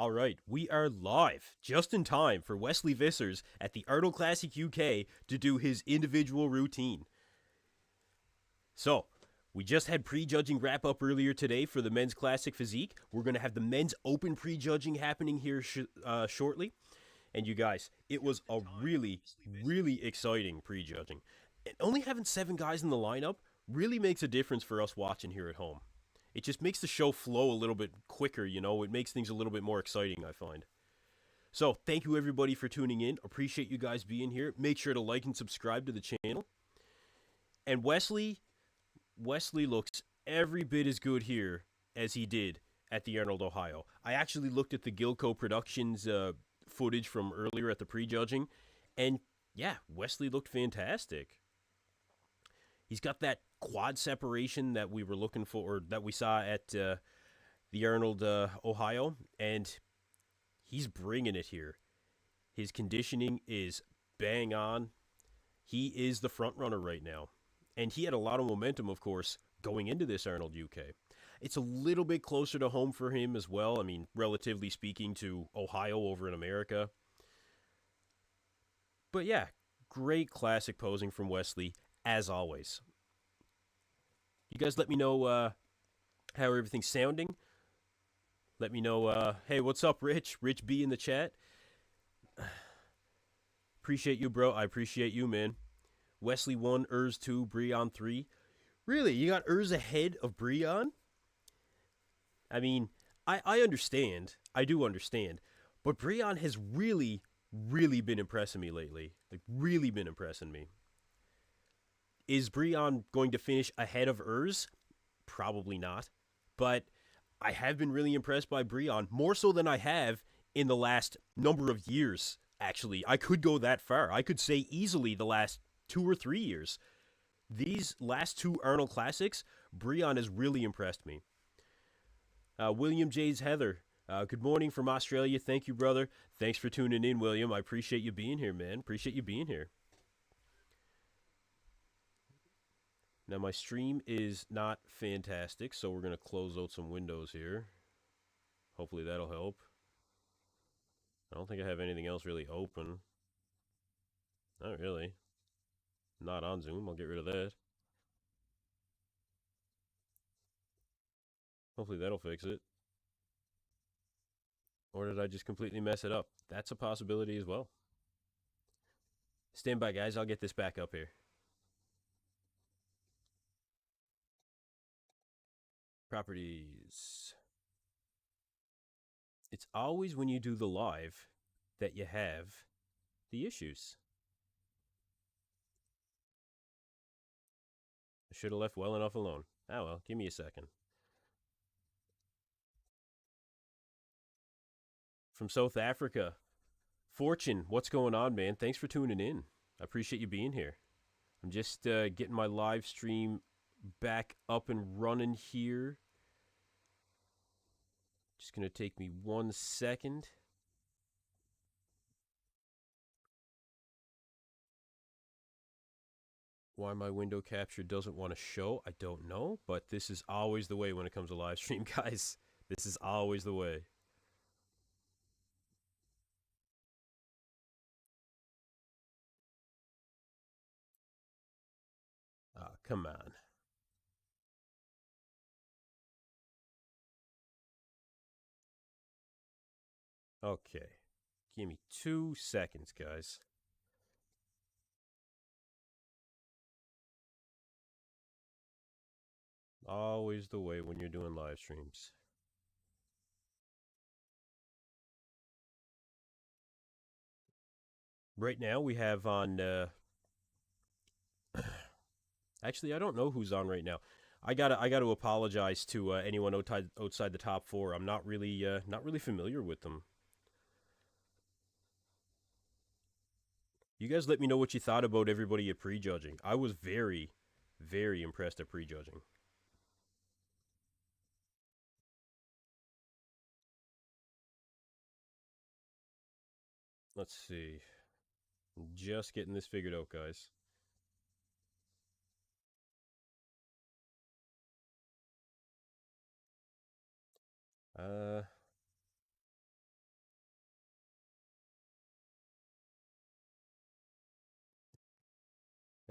All right, we are live just in time for Wesley Vissers at the Arnold Classic UK to do his individual routine. So, we just had prejudging wrap up earlier today for the men's classic physique. We're going to have the men's open prejudging happening here shortly. And you guys, it was a really exciting prejudging. And only having 7 guys in the lineup really makes a difference for us watching here at home. It just makes the show flow a little bit quicker, you know? It makes things a little bit more exciting, I find. So, thank you everybody for tuning in. Appreciate you guys being here. Make sure to like and subscribe to the channel. And Wesley looks every bit as good here as he did at the Arnold, Ohio. I actually looked at the Gilco Productions footage from earlier at the prejudging, and yeah, Wesley looked fantastic. He's got that quad separation that we were looking for, or that we saw at the Arnold, Ohio, and he's bringing it here. His conditioning is bang on. He is the front runner right now. And he had a lot of momentum, of course, going into this Arnold UK. It's a little bit closer to home for him as well. I mean, relatively speaking to Ohio over in America. But yeah, great classic posing from Wesley, as always. You guys let me know how everything's sounding. Let me know, hey, what's up, Rich? Rich B in the chat. Appreciate you, bro. I appreciate you, man. Wesley 1, Urs 2, Breon 3. Really? You got Urs ahead of Breon? I mean, I understand. I do understand. But Breon has really been impressing me lately. Like, really been impressing me. Is Breon going to finish ahead of Urs? Probably not. But I have been really impressed by Breon, more so than I have in the last number of years, actually. I could go that far. I could say easily the last 2 or 3 years. These last 2 Arnold Classics, Breon has really impressed me. William J's Heather, good morning from Australia. Thank you, brother. Thanks for tuning in, William. I appreciate you being here, man. Appreciate you being here. Now, my stream is not fantastic, so we're going to close out some windows here. Hopefully that'll help. I don't think I have anything else really open. Not really. Not on Zoom. I'll get rid of that. Hopefully that'll fix it. Or did I just completely mess it up? That's a possibility as well. Stand by, guys. I'll get this back up here. Properties. It's always when you do the live that you have the issues. I should have left well enough alone. Ah, well, give me a second. From South Africa, Fortune, what's going on, man? Thanks for tuning in. I appreciate you being here. I'm just getting my live stream back up and running here. Just going to take me 1 second. Why my window capture doesn't want to show, I don't know. But this is always the way when it comes to live stream, guys. This is always the way. Oh, come on. Okay. Give me 2 seconds, guys. Always the way when you're doing live streams. Right now we have on actually I don't know who's on right now. I gotta apologize to anyone outside the top 4. I'm not really familiar with them. You guys let me know what you thought about everybody at prejudging. I was very impressed at prejudging. Let's see. I'm just getting this figured out, guys.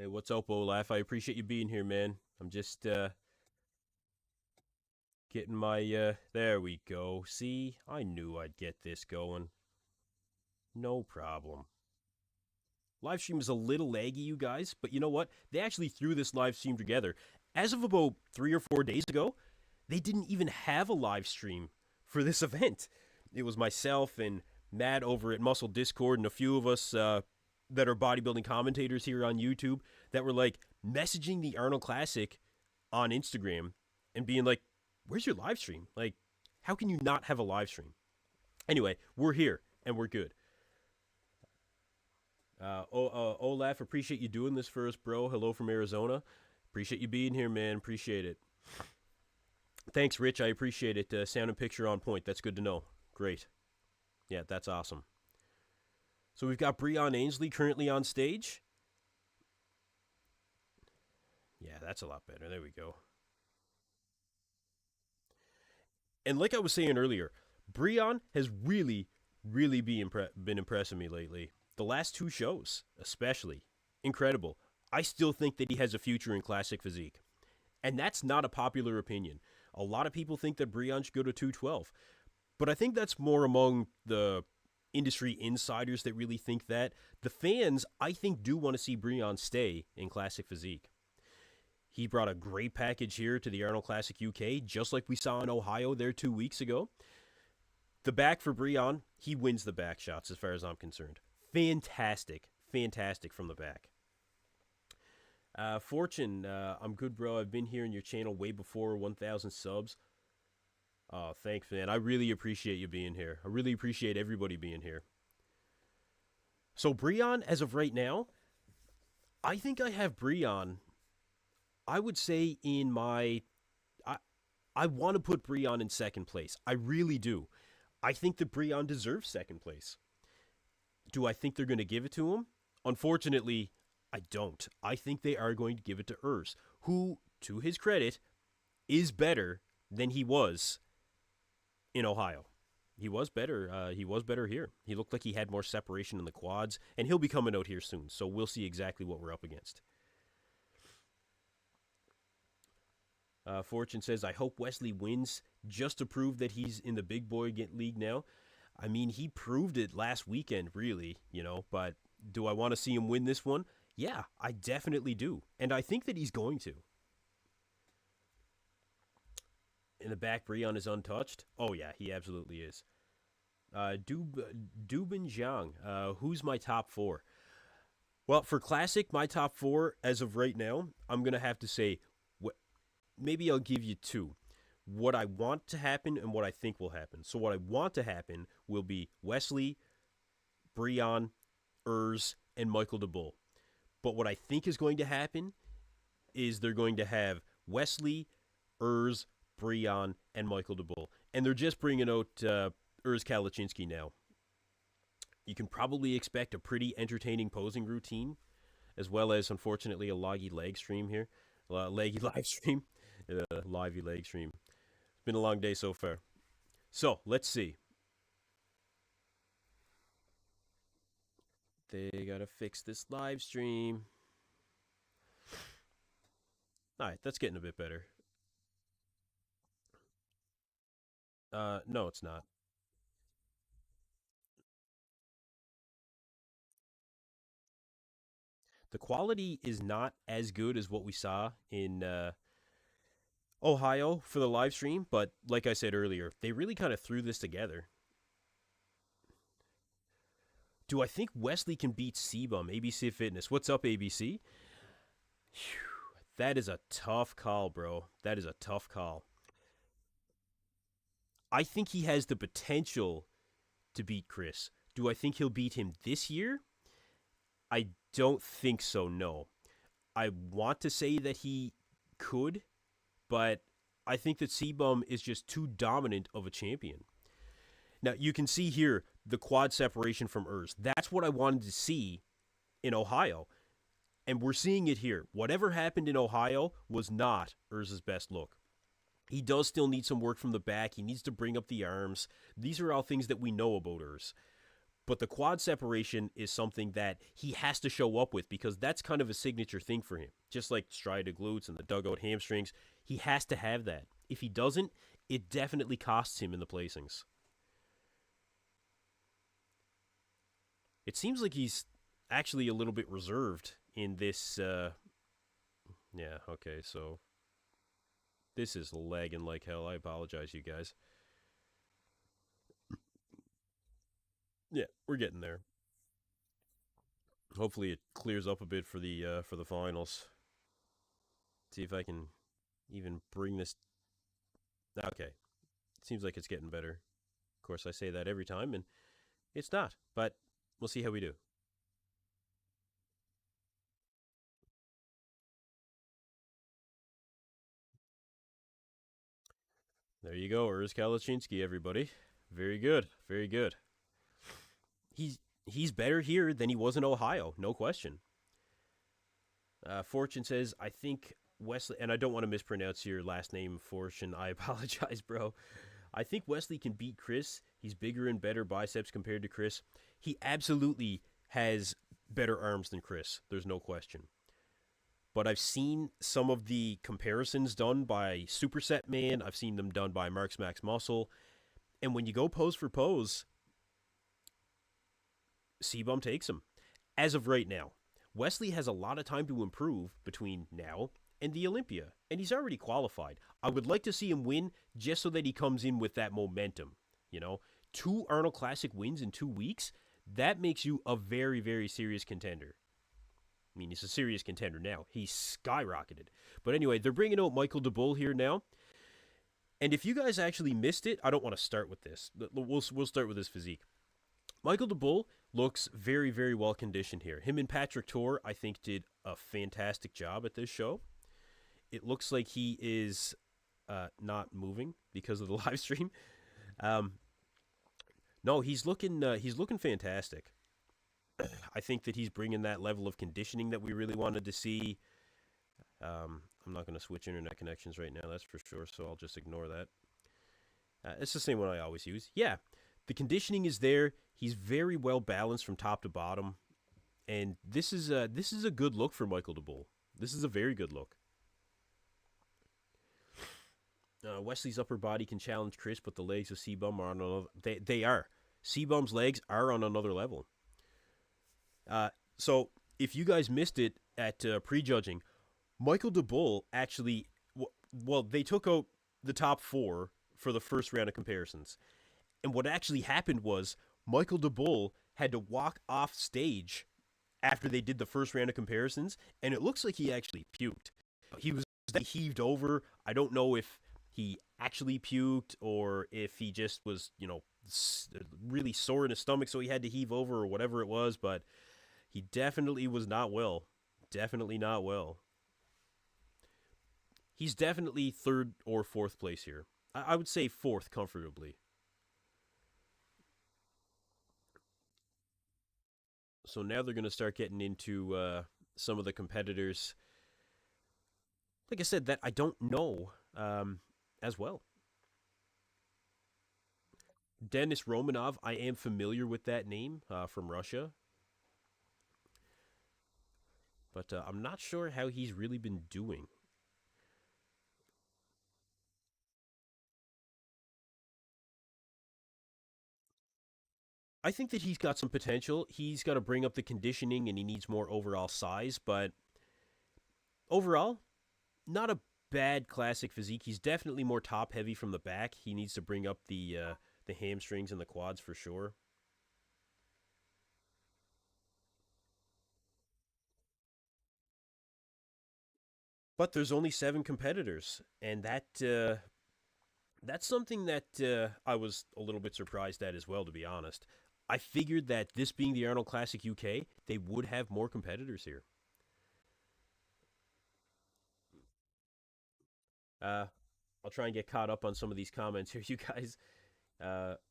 Hey, what's up, Olaf? I appreciate you being here, man. I'm just getting my there we go. See? I knew I'd get this going. No problem. Live stream is a little laggy, you guys, but you know what? They actually threw this live stream together. As of about 3 or 4 days ago, they didn't even have a live stream for this event. It was myself and Matt over at Muscle Discord and a few of us that are bodybuilding commentators here on YouTube that were like messaging the Arnold Classic on Instagram and being like, where's your live stream? Like, how can you not have a live stream? Anyway, we're here and we're good. Olaf, appreciate you doing this for us, bro. Hello from Arizona. Appreciate you being here, man. Appreciate it. Thanks, Rich. I appreciate it. Sound and picture on point. That's good to know. Great. Yeah, that's awesome. So we've got Breon Ansley currently on stage. Yeah, that's a lot better. There we go. And like I was saying earlier, Breon has really been impressing me lately. The last two shows, especially, incredible. I still think that he has a future in classic physique. And that's not a popular opinion. A lot of people think that Breon should go to 212. But I think that's more among the industry insiders that really think that. The fans, I think, do want to see Breon stay in classic physique. He brought a great package here to the Arnold Classic UK, just like we saw in Ohio there 2 weeks ago. The back for Breon, he wins the back shots as far as I'm concerned. Fantastic from the back. Fortune, I'm good, bro. I've been here in your channel way before 1,000 subs. Oh, thanks, man. I really appreciate you being here. I really appreciate everybody being here. So Breon, as of right now, I think I have Breon, I would say in my... I want to put Breon in second place. I really do. I think that Breon deserves second place. Do I think they're going to give it to him? Unfortunately, I don't. I think they are going to give it to Urs, who, to his credit, is better than he was in Ohio. He was better. He was better here. He looked like he had more separation in the quads, and he'll be coming out here soon, so we'll see exactly what we're up against. Fortune says, I hope Wesley wins just to prove that he's in the big boy league now. I mean, he proved it last weekend, really, but do I want to see him win this one? Yeah, I definitely do. And I think that he's going to. In the back, Breon is untouched. Oh, yeah, he absolutely is. Dubin Zhang, who's my top four? Well, for Classic, my top four, as of right now, I'm going to have to say, maybe I'll give you two. What I want to happen and what I think will happen. So what I want to happen will be Wesley, Breon, Urs, and Michael DeBull. But what I think is going to happen is they're going to have Wesley, Urs, Breon, and Michael DeBull. And they're just bringing out Urs Kalachinsky now. You can probably expect a pretty entertaining posing routine, as well as, unfortunately, a laggy leg stream here. Laggy live stream. Livey leg stream. It's been a long day so far. So, let's see. They gotta fix this live stream. Alright, that's getting a bit better. No, it's not. The quality is not as good as what we saw in Ohio for the live stream, but like I said earlier, they really kind of threw this together. Do I think Wesley can beat C-Bum, ABC Fitness? What's up, ABC? Whew, that is a tough call, bro. That is a tough call. I think he has the potential to beat Chris. Do I think he'll beat him this year? I don't think so, no. I want to say that he could, but I think that C-Bum is just too dominant of a champion. Now, you can see here the quad separation from Urs. That's what I wanted to see in Ohio. And we're seeing it here. Whatever happened in Ohio was not Urs's best look. He does still need some work from the back. He needs to bring up the arms. These are all things that we know about Urs. But the quad separation is something that he has to show up with because that's kind of a signature thing for him. Just like striated glutes and the dugout hamstrings, he has to have that. If he doesn't, it definitely costs him in the placings. It seems like he's actually a little bit reserved in this. Yeah, okay, so this is lagging like hell. I apologize, you guys. Yeah, we're getting there. Hopefully, it clears up a bit for the finals. See if I can even bring this. Okay, seems like it's getting better. Of course, I say that every time, and it's not. But we'll see how we do. There you go, Urs Kalaczynski, everybody. Very good, very good. He's he's better here than he was in Ohio, no question. Fortune says, I think Wesley, and I don't want to mispronounce your last name, Fortune. I apologize, bro. I think Wesley can beat Chris. He's bigger and better biceps compared to Chris. He absolutely has better arms than Chris. There's no question. But I've seen some of the comparisons done by Superset Man. I've seen them done by Marks Max Muscle. And when you go pose for pose, C-Bum takes him. As of right now, Wesley has a lot of time to improve between now and the Olympia, and he's already qualified. I would like to see him win just so that he comes in with that momentum. You know, 2 Arnold Classic wins in 2 weeks, that makes you a very, very serious contender. I mean, he's a serious contender now. He's skyrocketed. But anyway, they're bringing out Michael DeBull here now. And if you guys actually missed it, I don't want to start with this. We'll start with his physique. Michael DeBull looks very, very well conditioned here. Him and Patrick Tor, I think, did a fantastic job at this show. It looks like he is not moving because of the live stream. Um, no, he's looking fantastic. I think that he's bringing that level of conditioning that we really wanted to see. I'm not going to switch internet connections right now, that's for sure, so I'll just ignore that. It's the same one I always use. Yeah, the conditioning is there. He's very well balanced from top to bottom, and this is a good look for Michael DeBull. This is a very good look. Wesley's upper body can challenge Chris, but the legs of C-Bum are on another. They are. C-Bum's legs are on another level. So if you guys missed it at prejudging, Michael DeBull actually, well, they took out the top 4 for the first round of comparisons. And what actually happened was Michael DeBull had to walk off stage after they did the first round of comparisons, and it looks like he actually puked. He was heaved over. I don't know if he actually puked or if he just was, really sore in his stomach, so he had to heave over or whatever it was, but he definitely was not well. Definitely not well. He's definitely 3rd or 4th place here. I would say 4th comfortably. So now they're going to start getting into some of the competitors. Like I said, that I don't know as well. Denis Romanov, I am familiar with that name from Russia. But I'm not sure how he's really been doing. I think that he's got some potential. He's got to bring up the conditioning and he needs more overall size, but overall, not a bad classic physique. He's definitely more top heavy from the back. He needs to bring up the hamstrings and the quads for sure. But there's only 7 competitors, and that's something that I was a little bit surprised at as well, to be honest. I figured that this being the Arnold Classic UK, they would have more competitors here. Uh, I'll try and get caught up on some of these comments here, you guys.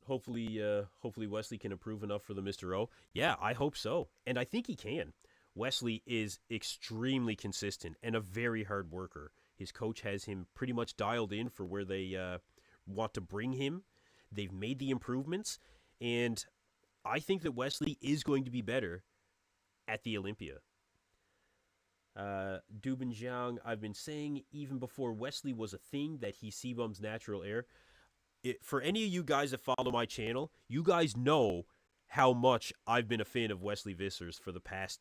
Hopefully Wesley can improve enough for the Mr. O. Yeah, I hope so, and I think he can. Wesley is extremely consistent and a very hard worker. His coach has him pretty much dialed in for where they want to bring him. They've made the improvements, and I think that Wesley is going to be better at the Olympia. Dubin Jiang, I've been saying even before Wesley was a thing that he's Sebum's natural heir. For any of you guys that follow my channel, you guys know how much I've been a fan of Wesley Vissers for the past,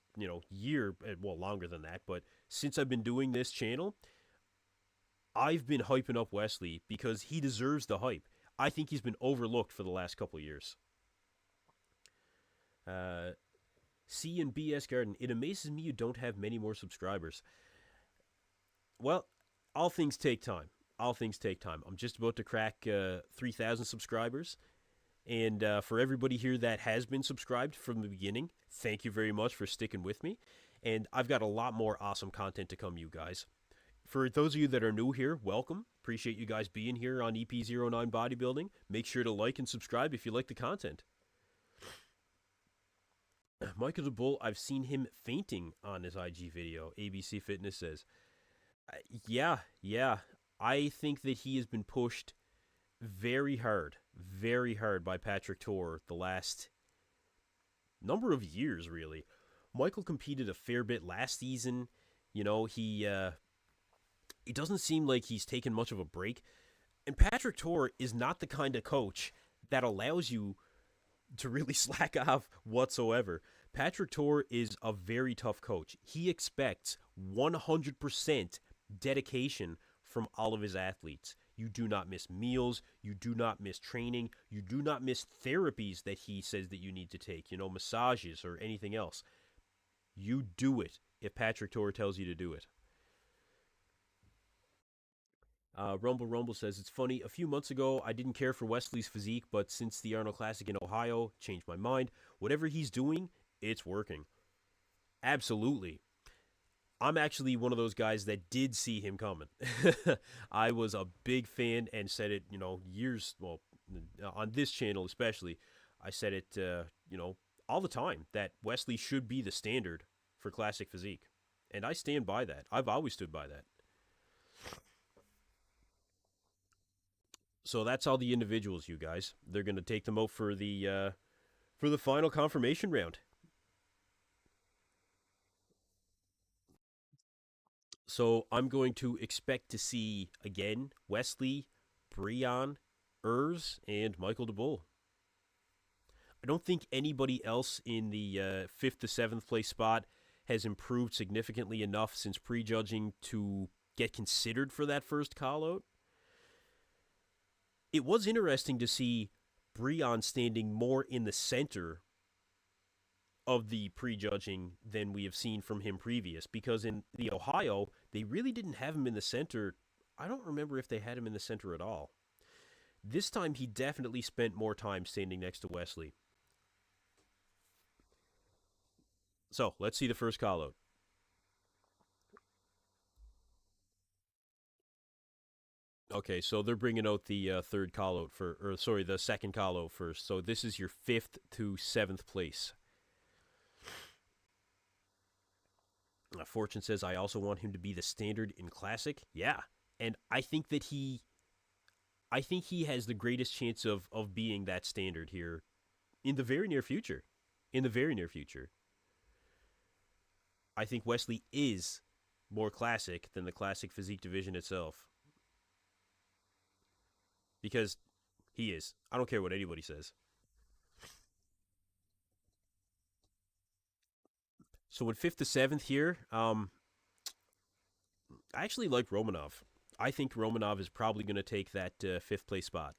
year, well, longer than that, but since I've been doing this channel, I've been hyping up Wesley because he deserves the hype. I think he's been overlooked for the last couple of years. C and BS Garden, it amazes me you don't have many more subscribers. Well, all things take time. All things take time. I'm just about to crack 3,000 subscribers. And for everybody here that has been subscribed from the beginning, thank you very much for sticking with me. And I've got a lot more awesome content to come, you guys. For those of you that are new here, welcome. Appreciate you guys being here on EP09 Bodybuilding. Make sure to like and subscribe if you like the content. Michael the Bull, I've seen him fainting on his IG video, ABC Fitness says. Yeah. I think that he has been pushed very hard by Patrick Tor the last number of years, really. Michael competed a fair bit last season. It doesn't seem like he's taken much of a break. And Patrick Tor is not the kind of coach that allows you to really slack off whatsoever. Patrick Tor is a very tough coach. He expects 100% dedication from all of his athletes. You do not miss meals. You do not miss training. You do not miss therapies that he says that you need to take, massages or anything else. You do it if Patrick Tor tells you to do it. Rumble says, it's funny, a few months ago, I didn't care for Wesley's physique, but since the Arnold Classic in Ohio, changed my mind. Whatever he's doing, it's working. Absolutely. I'm actually one of those guys that did see him coming. I was a big fan and said it, years, on this channel especially, I said it, all the time, that Wesley should be the standard for classic physique. And I stand by that. I've always stood by that. So that's all the individuals, you guys. They're going to take them out for the final confirmation round. So I'm going to expect to see, again, Wesley, Breon, Urs, and Michael DeBull. I don't think anybody else in the 5th to 7th place spot has improved significantly enough since prejudging to get considered for that first call-out. It was interesting to see Breon standing more in the center of the prejudging than we have seen from him previous, because in the Ohio, they really didn't have him in the center. I don't remember if they had him in the center at all. This time, he definitely spent more time standing next to Wesley. So, let's see the first call-out. Okay, so they're bringing out the third call-out the second call-out first. So this is your 5th to 7th place. Fortune says, I also want him to be the standard in Classic. Yeah, and I think that he has the greatest chance of being that standard here in the very near future. I think Wesley is more Classic than the Classic Physique division itself. Because he is. I don't care what anybody says. So in 5th to 7th here, I actually like Romanov. I think Romanov is probably going to take that 5th place spot.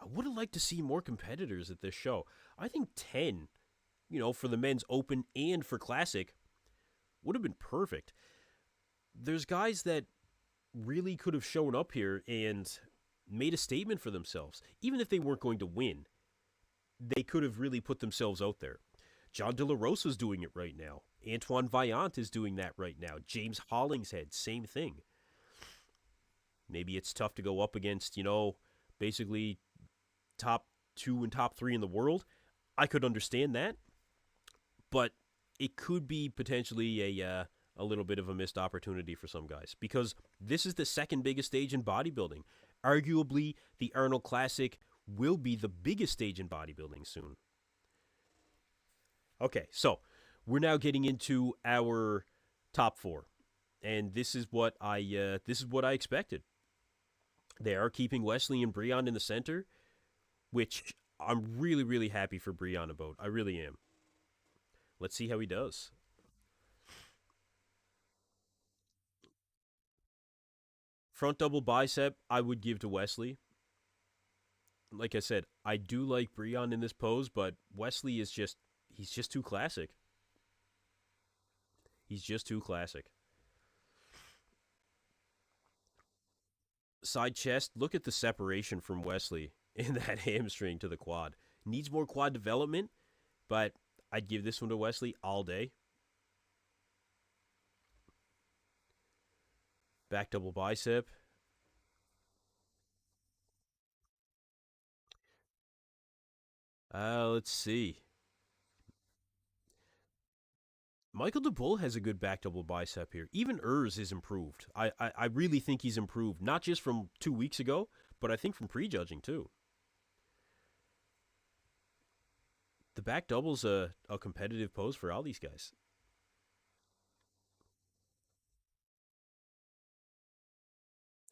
I would have liked to see more competitors at this show. I think 10, for the men's open and for Classic, would have been perfect. There's guys that really could have shown up here and made a statement for themselves. Even if they weren't going to win, they could have really put themselves out there. John De La Rosa's doing it right now. Antoine Vaillant is doing that right now. James Hollingshead, same thing. Maybe it's tough to go up against, basically top 2 and top 3 in the world. I could understand that. But it could be potentially a little bit of a missed opportunity for some guys, because this is the second biggest stage in bodybuilding. Arguably, the Arnold Classic will be the biggest stage in bodybuilding soon. Okay, so we're now getting into our top four, and this is what I expected. They are keeping Wesley and Breon in the center, which I'm really really happy for Breon about. I really am. Let's see how he does. Front double bicep, I would give to Wesley. Like I said, I do like Breon in this pose, but Wesley is just he's just too classic. He's just too classic. Side chest, look at the separation from Wesley in that hamstring to the quad. Needs more quad development, but I'd give this one to Wesley all day. Back double bicep. Let's see. Michael DeBull has a good back double bicep here. Even Urs is improved. I really think he's improved, not just from 2 weeks ago, but I think from prejudging too. The back double's a competitive pose for all these guys.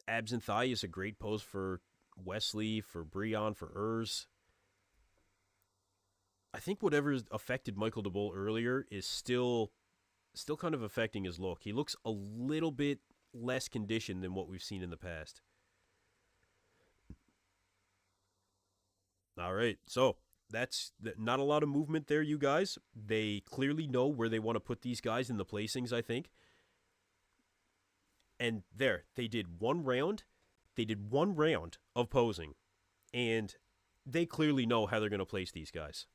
Abs and thigh is a great pose for Wesley, for Breon, for Urs. I think whatever affected Michael DeBull earlier is still kind of affecting his look. He looks a little bit less conditioned than what we've seen in the past. All right, so that's not a lot of movement there, you guys. They clearly know where they want to put these guys in the placings, I think. And there, they did one round. They did one round of posing, and they clearly know how they're going to place these guys.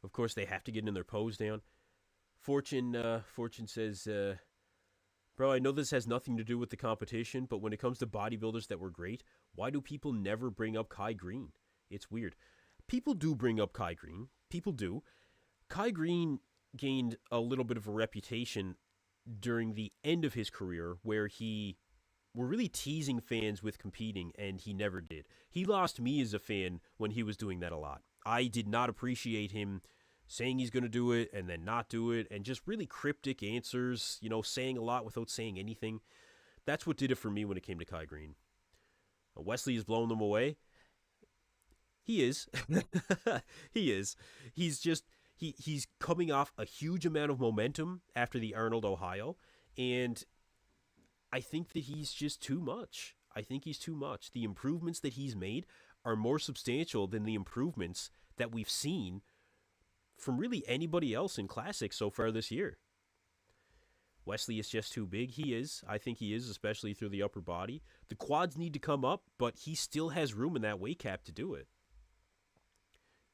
Of course, they have to get in their pose down. Fortune says, "Bro, I know this has nothing to do with the competition, but when it comes to bodybuilders that were great, why do people never bring up Kai Green? It's weird. People do bring up Kai Green. People do. Kai Green gained a little bit of a reputation during the end of his career where he were really teasing fans with competing, and he never did. He lost me as a fan when he was doing that a lot. I did not appreciate him saying he's going to do it and then not do it, and just really cryptic answers, saying a lot without saying anything. That's what did it for me when it came to Kai Green. Wesley has blown them away. He is. He is. He's just he's coming off a huge amount of momentum after the Arnold Ohio, and I think that he's just too much. I think he's too much. The improvements that he's made are more substantial than the improvements that we've seen from really anybody else in Classic so far this year. Wesley is just too big. He is. I think he is, especially through the upper body. The quads need to come up, but he still has room in that weight cap to do it.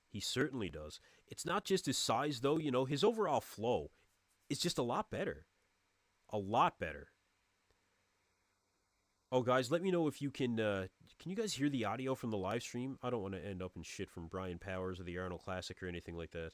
He certainly does. It's not just his size, though. His overall flow is just a lot better. A lot better. Oh, guys, let me know if you can. Can you guys hear the audio from the live stream? I don't want to end up in shit from Brian Powers or the Arnold Classic or anything like that.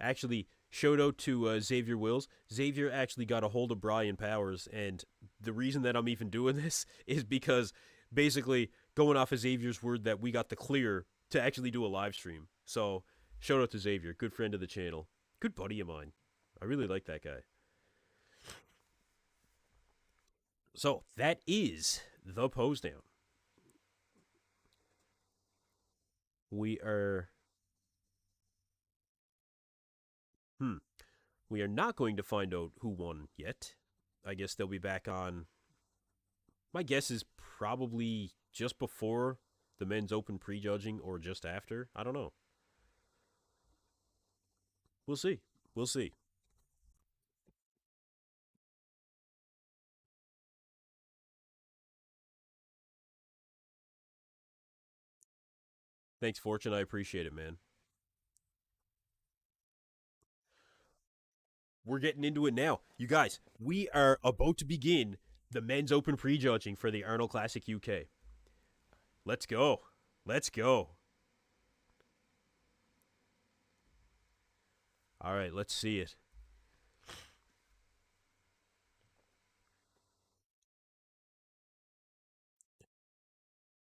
Actually, shout out to Xavier Wills. Xavier actually got a hold of Brian Powers, and the reason that I'm even doing this is because basically going off of Xavier's word that we got the clear to actually do a live stream. So, shout out to Xavier, good friend of the channel, good buddy of mine. I really like that guy. So, that is the pose down. We are hmm, we are not going to find out who won yet. I guess they'll be back on. My guess is probably just before the men's open prejudging or just after. I don't know. We'll see. We'll see. Thanks, Fortune. I appreciate it, man. We're getting into it now. You guys, we are about to begin the men's open prejudging for the Arnold Classic UK. Let's go. Let's go. All right, let's see it.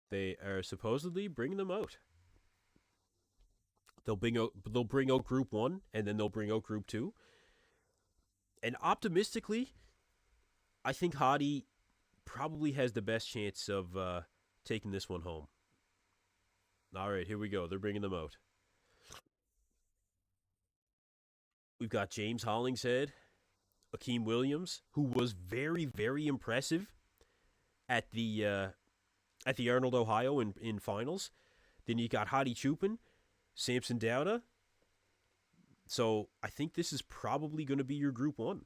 They are supposedly bringing them out. They'll bring out Group 1, and then they'll bring out Group 2. And optimistically, I think Hadi probably has the best chance of taking this one home. All right, here we go. They're bringing them out. We've got James Hollingshead, Akeem Williams, who was very, very impressive at the Arnold, Ohio in finals. Then you got Hadi Chupin, Samson Dowda. So I think this is probably going to be your Group 1.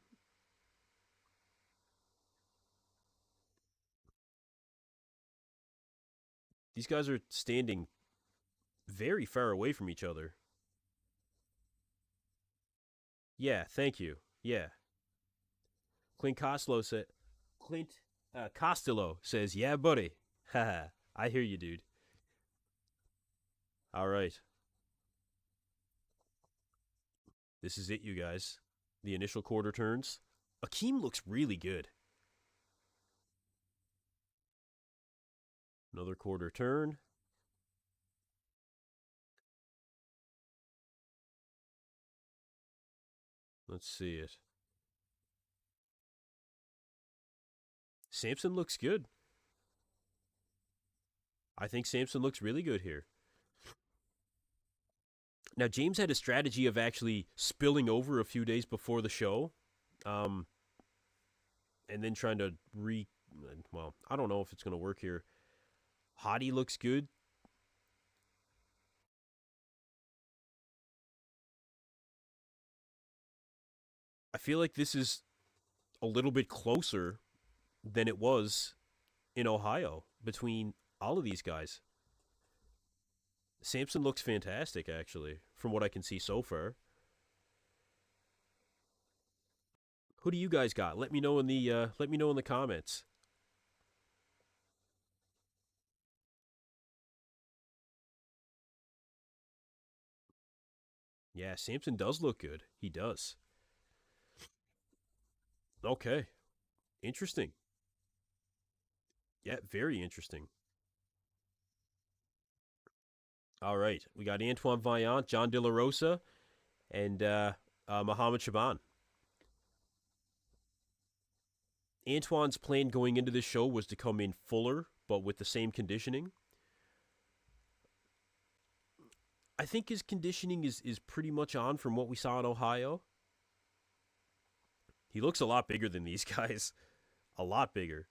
These guys are standing very far away from each other. Yeah, thank you. Yeah. Clint Costello said Clint Costello says, "Yeah, buddy." Haha. I hear you, dude. All right. This is it, you guys. The initial quarter turns. Akeem looks really good. Another quarter turn. Let's see it. Samson looks good. I think Samson looks really good here. Now, James had a strategy of actually spilling over a few days before the show, um, and then trying to Well, I don't know if it's going to work here. Hottie looks good. I feel like this is a little bit closer than it was in Ohio between all of these guys. Samson looks fantastic, actually, from what I can see so far. Who do you guys got? Let me know in the comments. Yeah, Samson does look good. He does. Okay, interesting. Yeah, very interesting. All right, we got Antoine Vaillant, John De La Rosa, and Muhammad Shaban. Antoine's plan going into this show was to come in fuller, but with the same conditioning. I think his conditioning is pretty much on from what we saw in Ohio. He looks a lot bigger than these guys. A lot bigger.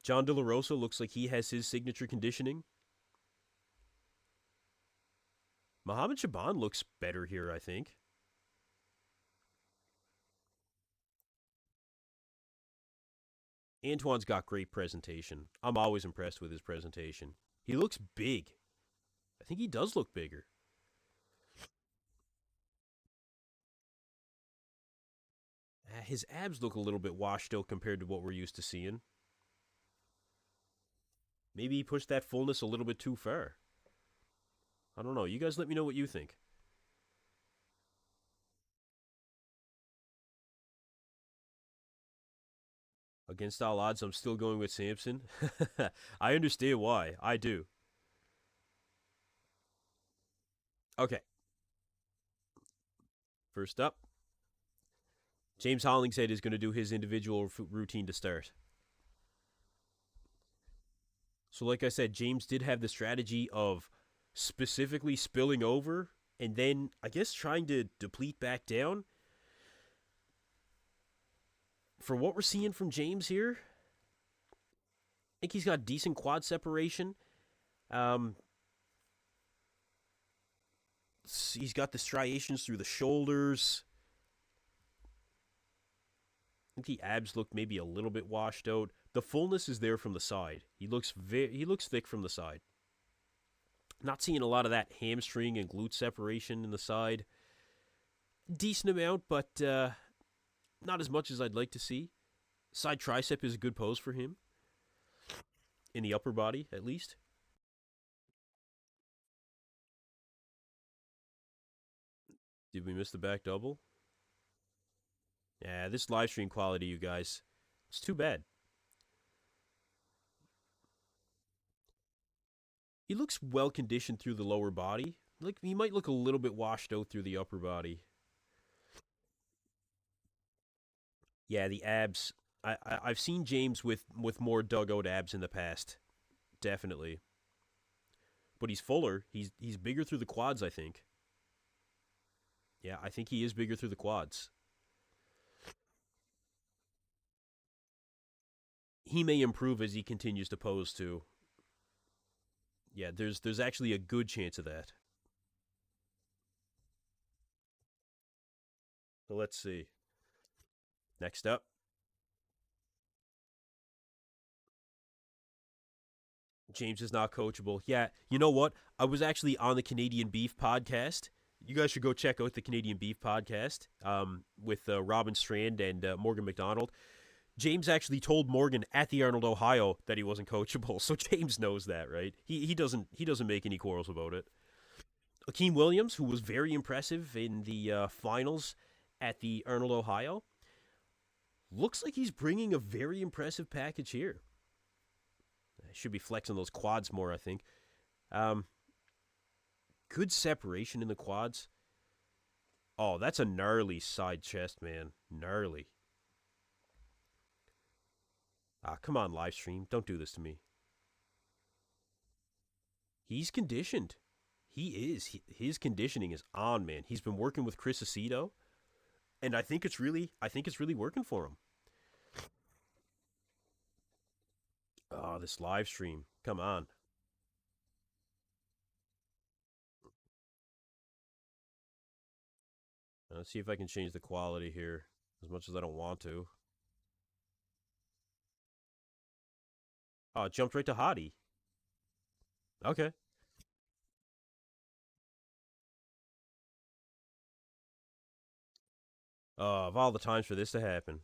John De La Rosa looks like he has his signature conditioning. Muhammad Shaban looks better here, I think. Antoine's got great presentation. I'm always impressed with his presentation. He looks big. I think he does look bigger. His abs look a little bit washed out compared to what we're used to seeing. Maybe he pushed that fullness a little bit too far. I don't know. You guys let me know what you think. Against all odds, I'm still going with Samson. I understand why. I do. Okay. First up, James Hollingshead is going to do his individual routine to start. So, like I said, James did have the strategy of specifically spilling over and then, I guess, trying to deplete back down. For what we're seeing from James here, I think he's got decent quad separation. Um, he's got the striations through the shoulders. I think the abs look maybe a little bit washed out. The fullness is there from the side. He looks thick from the side. Not seeing a lot of that hamstring and glute separation in the side. Decent amount, but not as much as I'd like to see. Side tricep is a good pose for him. In the upper body, at least. Did we miss the back double? Yeah, this live stream quality, you guys. It's too bad. He looks well conditioned through the lower body. like he might look a little bit washed out through the upper body. Yeah, the abs. I've seen James with more dugout abs in the past, definitely. But he's fuller. He's bigger through the quads, I think. Yeah, I think he is bigger through the quads. He may improve as he continues to pose too. Yeah, there's actually a good chance of that. So let's see. Next up, James is not coachable. Yeah, you know what? I was actually on the Canadian Beef podcast. You guys should go check out the Canadian Beef podcast with Robin Strand and Morgan McDonald. James actually told Morgan at the Arnold, Ohio, that he wasn't coachable. So James knows that, right? He doesn't make any quarrels about it. Akeem Williams, who was very impressive in the finals at the Arnold, Ohio, looks like he's bringing a very impressive package here. Should be flexing those quads more, I think. Um, Good separation in the quads. Oh, that's a gnarly side chest, man. Gnarly. Ah, come on, live stream. Don't do this to me. He's conditioned. He is. His conditioning is on, man. He's been working with Chris Aceto, and I think it's really working for him. Oh, this live stream. Come on. Let's see if I can change the quality here as much as I don't want to. Oh, it jumped right to Hottie. Okay. Of all the times for this to happen.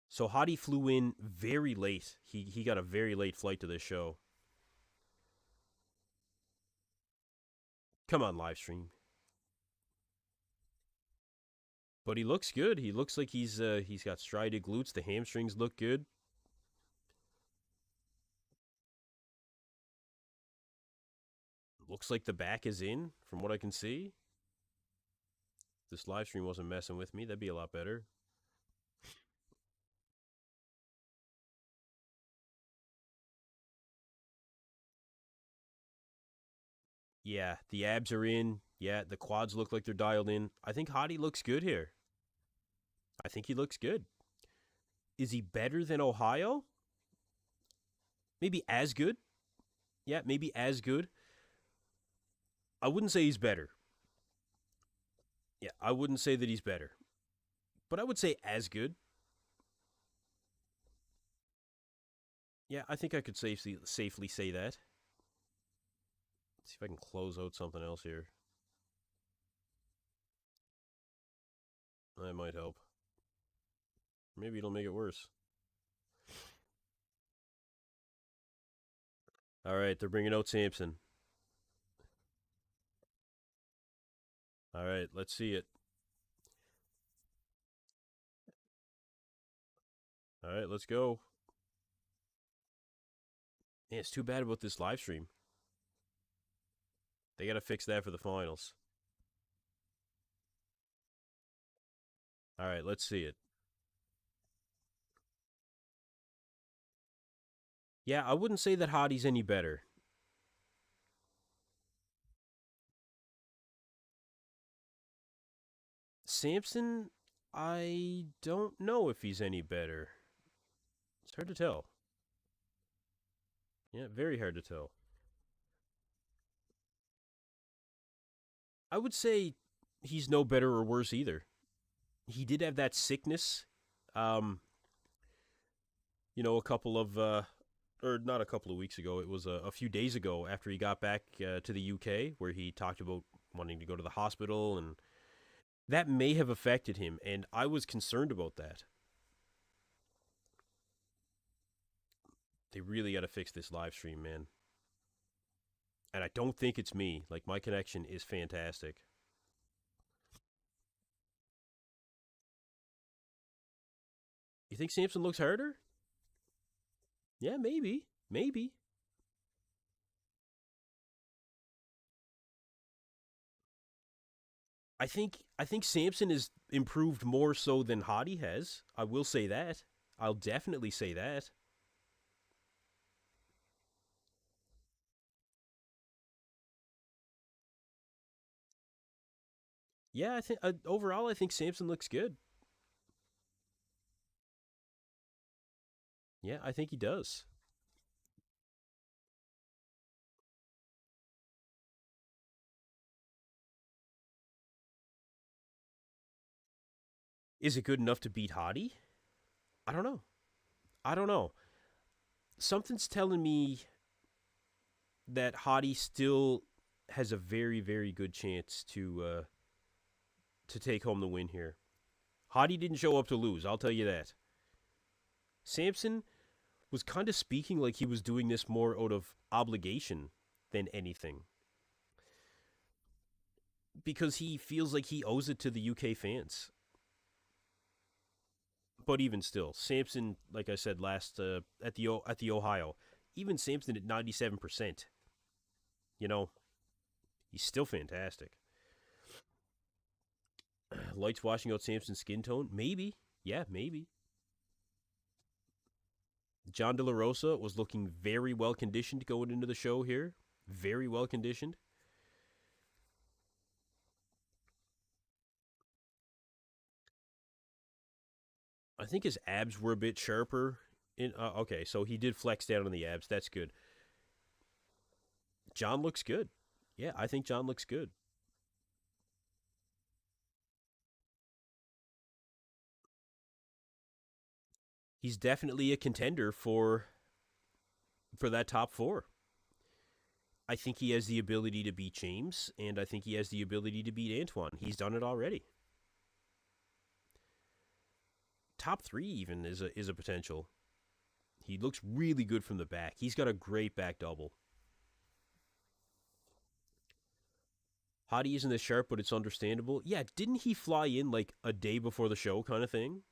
So Hottie flew in very late. He got a very late flight to this show. Come on, live stream. But he looks good. He looks like he's got strided glutes. The hamstrings look good. Looks like the back is in, from what I can see. This live stream wasn't messing with me. That'd be a lot better. Yeah, the abs are in. Yeah, the quads look like they're dialed in. I think Hottie looks good here. I think he looks good. Is he better than Ohio? Maybe as good. Yeah, maybe as good. I wouldn't say he's better. Yeah, I wouldn't say that he's better. But I would say as good. Yeah, I think I could safely say that. Let's see if I can close out something else here. That might help. Maybe it'll make it worse. All right, they're bringing out Samson. All right, let's see it. All right, let's go. Man, it's too bad about this live stream. They got to fix that for the finals. All right, let's see it. Yeah, I wouldn't say that Hottie's any better. Samson, I don't know if he's any better. It's hard to tell. Yeah, very hard to tell. I would say he's no better or worse either. He did have that sickness. Um, a couple of or not a couple of weeks ago. It was a few days ago after he got back to the UK, where he talked about wanting to go to the hospital, and that may have affected him. And I was concerned about that. They really got to fix this live stream, man. And I don't think it's me. Like, my connection is fantastic. You think Samson looks harder? Yeah, maybe. Maybe. I think Samson is improved more so than Hottie has. I will say that. I'll definitely say that. Yeah, I think overall I think Samson looks good. Yeah, I think he does. Is it good enough to beat Hottie? I don't know. I don't know. Something's telling me that Hottie still has a very, very good chance to take home the win here. Hottie didn't show up to lose. I'll tell you that. Samson was kind of speaking like he was doing this more out of obligation than anything, because he feels like he owes it to the UK fans. But even still, Samson, like I said last at the Ohio, even Samson at 97%, you know, he's still fantastic. Lights washing out Samson's skin tone? Maybe. Yeah, maybe. John De La Rosa was looking very well conditioned going into the show here. Very well conditioned. I think his abs were a bit sharper. Okay, so he did flex down on the abs. That's good. John looks good. Yeah, I think John looks good. He's definitely a contender for that top four. I think he has the ability to beat James, and I think he has the ability to beat Antoine. He's done it already. Top three even is a potential. He looks really good from the back. He's got a great back double. Hottie isn't as sharp, but it's understandable. Yeah, didn't he fly in like a day before the show, kind of thing?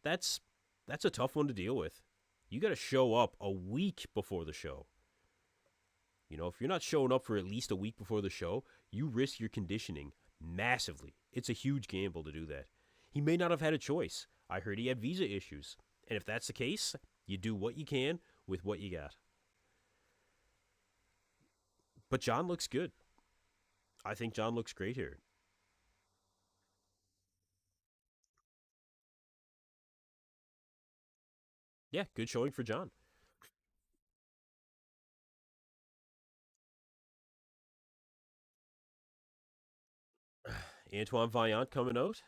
That's that's a tough one to deal with. You got to show up a week before the show. If you're not showing up for at least a week before the show, you risk your conditioning massively. It's a huge gamble to do that. He may not have had a choice. I heard he had visa issues. And if that's the case, you do what you can with what you got. But John looks good. I think John looks great here. Yeah, good showing for John. Antoine Vaillant coming out.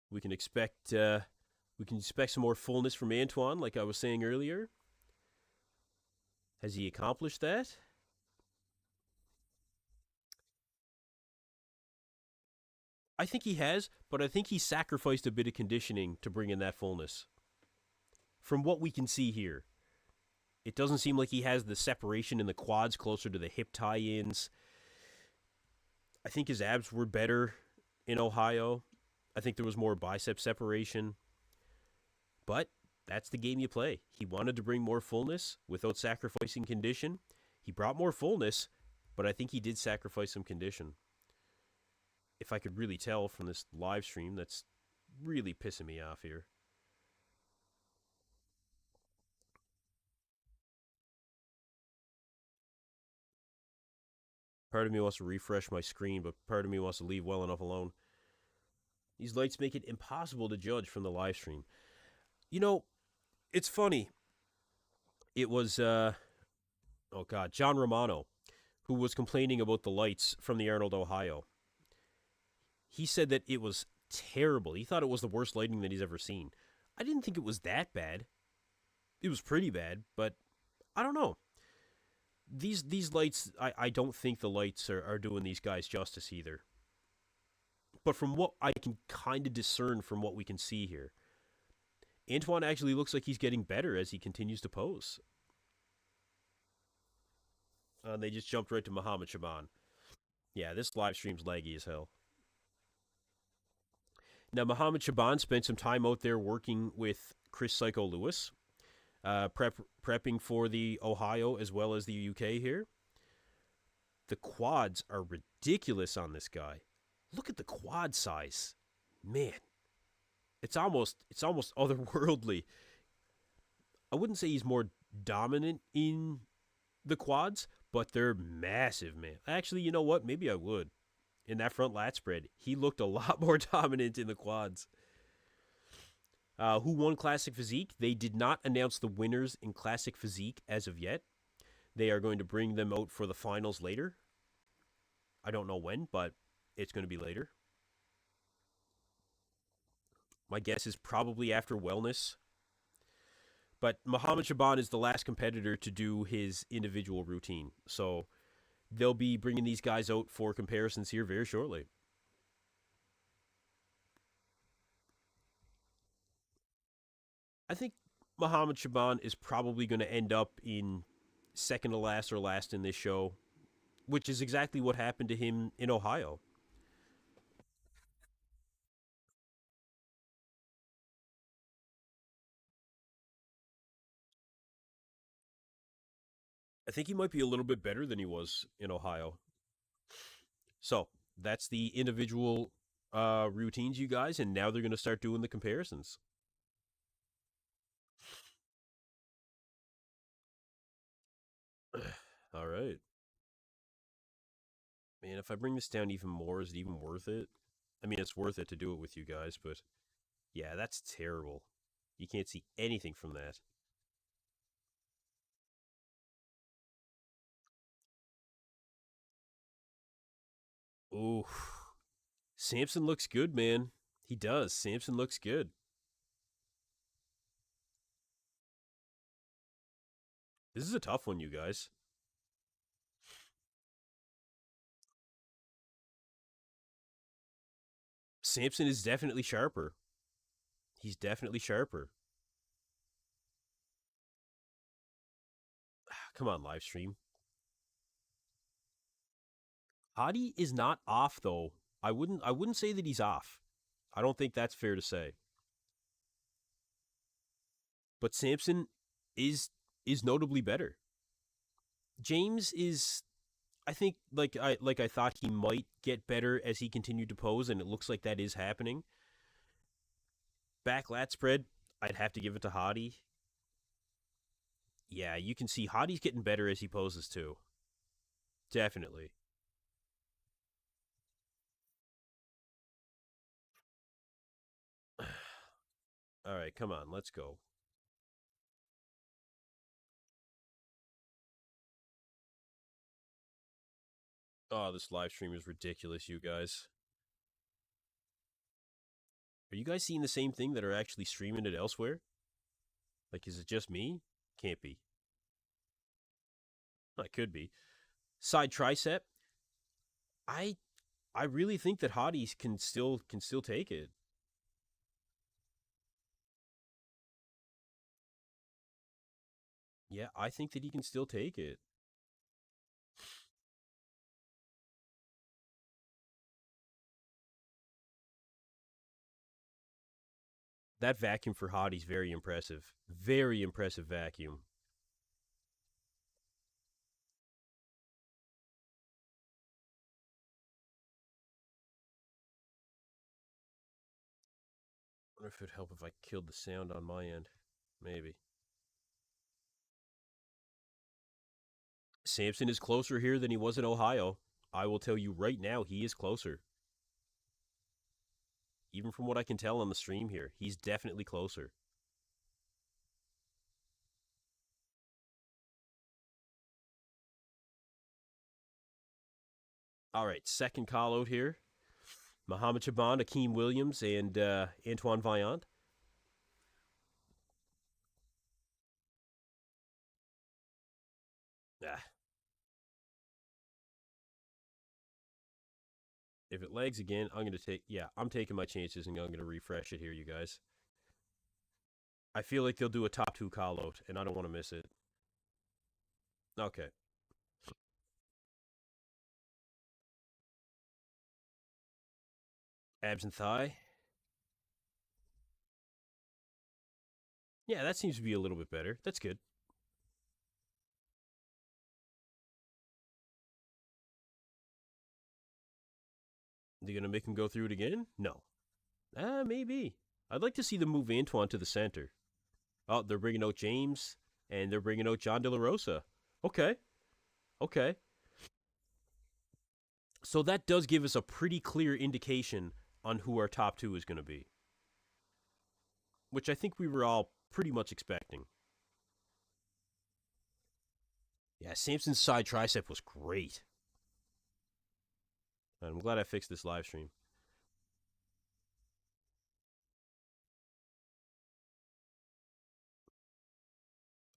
We can expect some more fullness from Antoine, like I was saying earlier. Has he accomplished that? I think he has, but I think he sacrificed a bit of conditioning to bring in that fullness. From what we can see here, it doesn't seem like he has the separation in the quads closer to the hip tie ins. I think his abs were better in Ohio. I think there was more bicep separation. But that's the game you play. He wanted to bring more fullness without sacrificing condition. He brought more fullness, but I think he did sacrifice some condition. If I could really tell from this live stream, that's really pissing me off here. Part of me wants to refresh my screen, but part of me wants to leave well enough alone. These lights make it impossible to judge from the live stream. You know, it's funny. It was, oh God, John Romano, who was complaining about the lights from the Arnold, Ohio. He said that it was terrible. He thought it was the worst lighting that he's ever seen. I didn't think it was that bad. It was pretty bad, but I don't know. These lights, I don't think the lights are doing these guys justice either. But from what I can kind of discern from what we can see here, Antoine actually looks like he's getting better as he continues to pose. They just jumped right to Muhammad Shaban. Yeah, this live stream's laggy as hell. Now, Muhammad Shaban spent some time out there working with Chris Psycho Lewis, prepping for the Ohio as well as the UK here. The quads are ridiculous on this guy. Look at the quad size. Man, it's almost otherworldly. I wouldn't say he's more dominant in the quads, but they're massive, man. Actually, you know what? Maybe I would. In that front lat spread, he looked a lot more dominant in the quads. Who won Classic Physique? They did not announce the winners in Classic Physique as of yet. They are going to bring them out for the finals later. I don't know when, but it's going to be later. My guess is probably after wellness. But Muhammad Shaban is the last competitor to do his individual routine. So they'll be bringing these guys out for comparisons here very shortly. I think Muhammad Shaban is probably going to end up in second to last or last in this show, which is exactly what happened to him in Ohio. I think he might be a little bit better than he was in Ohio. So that's the individual routines, you guys, and now they're going to start doing the comparisons. All right. Man, if I bring this down even more, is it even worth it? I mean, it's worth it to do it with you guys, but yeah, that's terrible. You can't see anything from that. Ooh, Samson looks good, man. He does. Samson looks good. This is a tough one, you guys. Samson is definitely sharper. He's definitely sharper. Come on, live stream. Hadi is not off though. I wouldn't say that he's off. I don't think that's fair to say. But Samson is is notably better. James is, I think, like I thought he might get better as he continued to pose, and it looks like that is happening. Back lat spread, I'd have to give it to Hadi. Yeah, you can see Hadi's getting better as he poses too. Definitely. All right, come on, let's go. Oh, this live stream is ridiculous, you guys. Are you guys seeing the same thing that are actually streaming it elsewhere? Like, is it just me? Can't be. It could be. Side tricep. I I really think that Hotties can still take it. Yeah, I think that he can still take it. That vacuum for Hottie's very impressive. Very impressive vacuum. I wonder if it'd help if I killed the sound on my end. Maybe. Samson is closer here than he was in Ohio. I will tell you right now, he is closer. Even from what I can tell on the stream here, he's definitely closer. All right, second call out here. Muhammad Chaban, Akeem Williams, and Antoine Vaillant. Ah, if it lags again, I'm going to take. Yeah, I'm taking my chances and I'm going to refresh it here, you guys. I feel like they'll do a top two call out, and I don't want to miss it. Okay. Abs and thigh. Yeah, that seems to be a little bit better. That's good. They're going to make him go through it again? No. Maybe. I'd like to see them move Antoine to the center. Oh, they're bringing out James, and they're bringing out John De La Rosa. Okay. Okay. So that does give us a pretty clear indication on who our top two is going to be, which I think we were all pretty much expecting. Yeah, Samson's side tricep was great. I'm glad I fixed this live stream.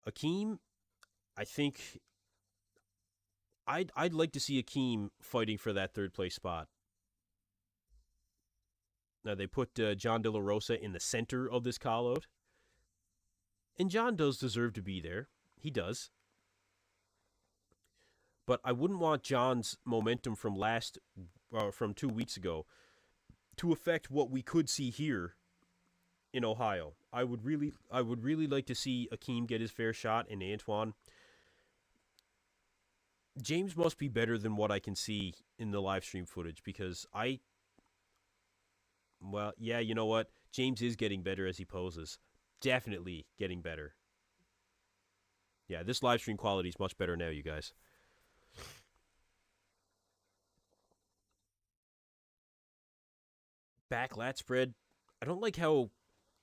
Akeem, I think I'd like to see Akeem fighting for that third place spot. Now they put John De La Rosa in the center of this call out, and John does deserve to be there. He does, but I wouldn't want John's momentum from 2 weeks ago to affect what we could see here in Ohio. I would really like to see Akeem get his fair shot, and Antoine. James must be better than what I can see in the live stream footage because well, yeah, you know what? James is getting better as he poses. Definitely getting better. Yeah, this live stream quality is much better now, you guys. Back lat spread. I don't like how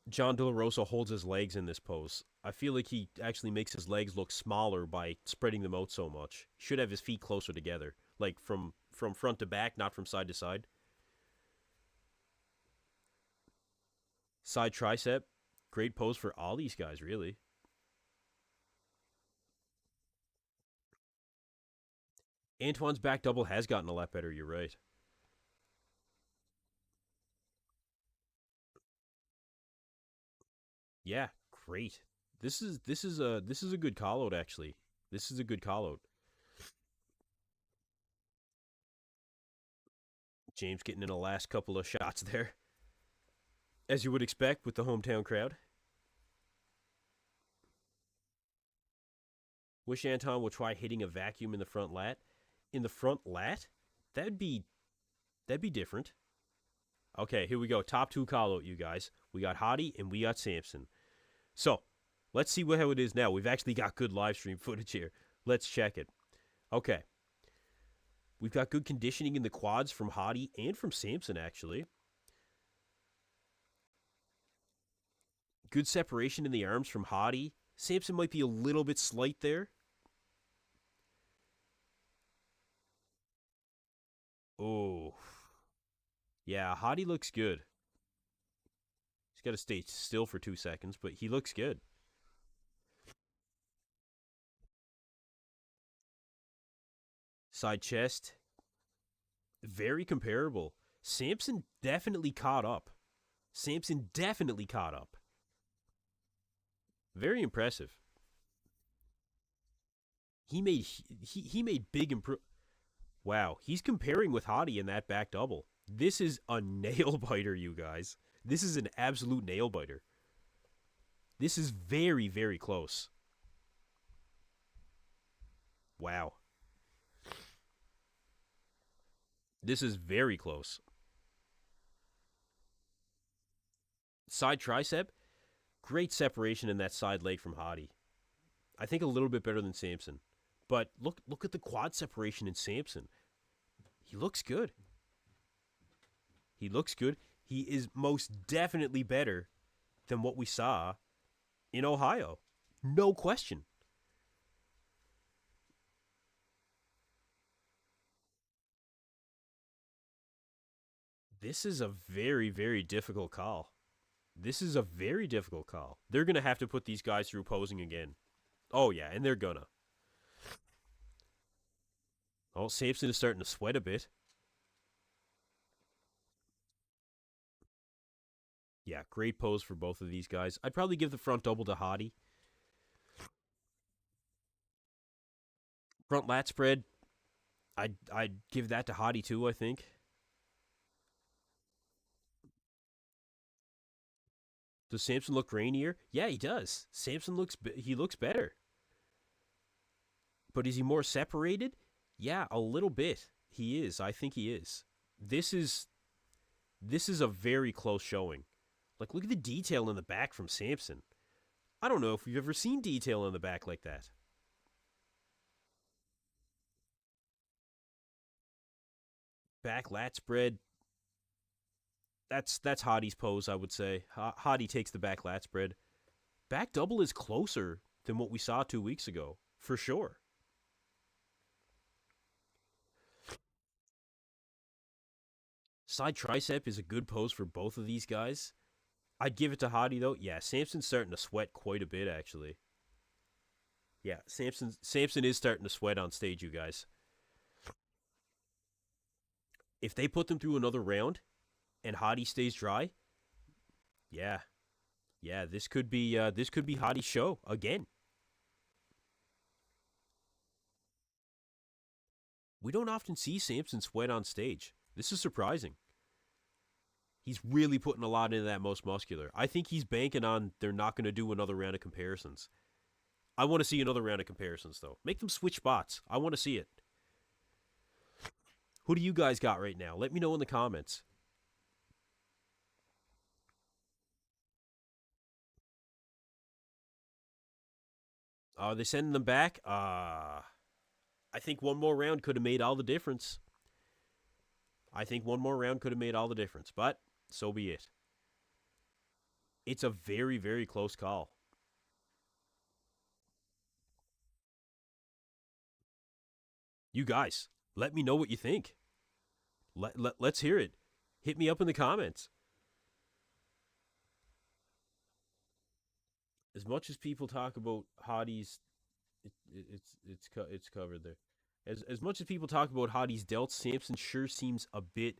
John De La Rosa holds his legs in this pose. I feel like he actually makes his legs look smaller by spreading them out so much. He should have his feet closer together, like from front to back, not from side to side. Side tricep, great pose for all these guys, really. Antoine's back double has gotten a lot better. You're right. Yeah, great. This is a good call out actually. This is a good call out. James getting in the last couple of shots there, as you would expect with the hometown crowd. Wish Anton would try hitting a vacuum in the front lat. In the front lat, that'd be that'd be different. Okay, here we go. Top two call out, you guys. We got Hottie and we got Samson. So let's see how it is now. We've actually got good live stream footage here. Let's check it. Okay. We've got good conditioning in the quads from Hottie and from Samson, actually. Good separation in the arms from Hottie. Samson might be a little bit slight there. Oh. Yeah, Hottie looks good. He's got to stay still for 2 seconds, but he looks good. Side chest, very comparable. Samson definitely caught up. Samson definitely caught up. Very impressive. He made big improve. Wow, he's comparing with Hottie in that back double. This is a nail biter, you guys. This is an absolute nail biter. This is very, very close. Wow. This is very close. Side tricep, great separation in that side leg from Hottie. I think a little bit better than Samson. But look at the quad separation in Samson. He looks good. He looks good. He is most definitely better than what we saw in Ohio. No question. This is a very, very difficult call. This is a very difficult call. They're going to have to put these guys through posing again. Oh, yeah, and they're going to. Oh, Samson is starting to sweat a bit. Yeah, great pose for both of these guys. I'd probably give the front double to Hottie. Front lat spread, I'd give that to Hottie too, I think. Does Samson look grainier? Yeah, he does. Samson he looks better. But is he more separated? Yeah, a little bit. He is. I think he is. This is this is a very close showing. Like, look at the detail in the back from Samson. I don't know if you've ever seen detail in the back like that. Back lat spread. That's Hottie's pose, I would say. Hottie takes the back lat spread. Back double is closer than what we saw 2 weeks ago, for sure. Side tricep is a good pose for both of these guys. I'd give it to Hottie though. Yeah, Samson's starting to sweat quite a bit actually. Yeah, Samson is starting to sweat on stage, you guys. If they put them through another round and Hottie stays dry, yeah, yeah, this could be Hottie's show again. We don't often see Samson sweat on stage. This is surprising. He's really putting a lot into that most muscular. I think he's banking on they're not going to do another round of comparisons. I want to see another round of comparisons, though. Make them switch spots. I want to see it. Who do you guys got right now? Let me know in the comments. Are they sending them back? I think one more round could have made all the difference. I think one more round could have made all the difference, but so be it. It's a very, very close call. You guys, let me know what you think. Let's hear it. Hit me up in the comments. As much as people talk about Hottie's, it's covered there. As much as people talk about Hottie's delts, Samson sure seems a bit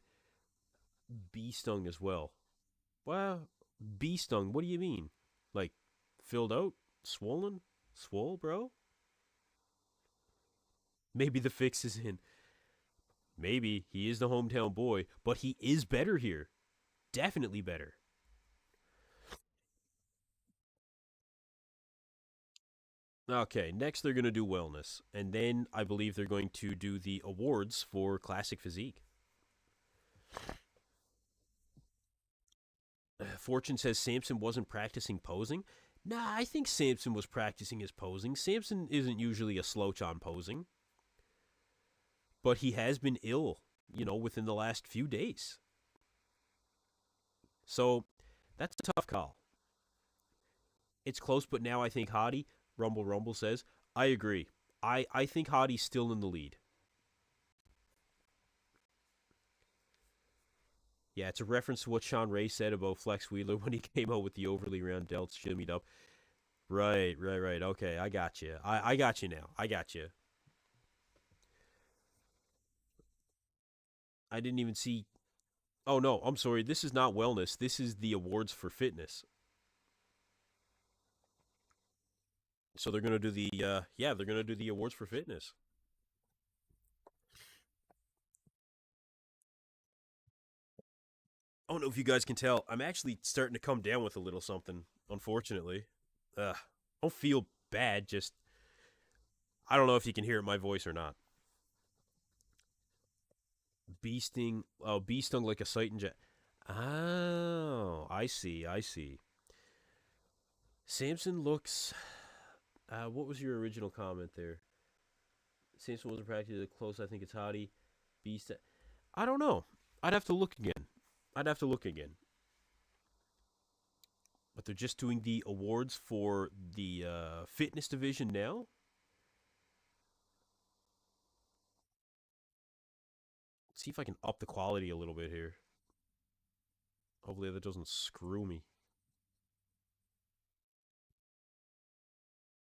bee stung as well. Well, bee stung. What do you mean? Like filled out, swollen, swole, bro? Maybe the fix is in. Maybe he is the hometown boy, but he is better here. Definitely better. Okay, next they're going to do wellness, and then I believe they're going to do the awards for classic physique. Fortune says Samson wasn't practicing posing. Nah, I think Samson was practicing his posing. Samson isn't usually a slouch on posing, but he has been ill, within the last few days. So that's a tough call. It's close, but now I think Hottie, Rumble Rumble says, I agree. I think Hottie's still in the lead. Yeah, it's a reference to what Sean Ray said about Flex Wheeler when he came out with the overly round delts shimmied up. Right. Okay, I got you. I got you now. I got you. I didn't even see. Oh no, I'm sorry. This is not wellness. This is the awards for fitness. So they're gonna do the they're gonna do the awards for fitness. I don't know if you guys can tell. I'm actually starting to come down with a little something. Unfortunately, I don't feel bad. Just I don't know if you can hear it in my voice or not. Bee sting. Oh, bee stung like a sight and jet. Oh, I see. I see. Samson looks. What was your original comment there? Samson wasn't practically close. I think it's Hottie. Beast. I don't know. I'd have to look again. I'd have to look again. But they're just doing the awards for the fitness division now. Let's see if I can up the quality a little bit here. Hopefully that doesn't screw me.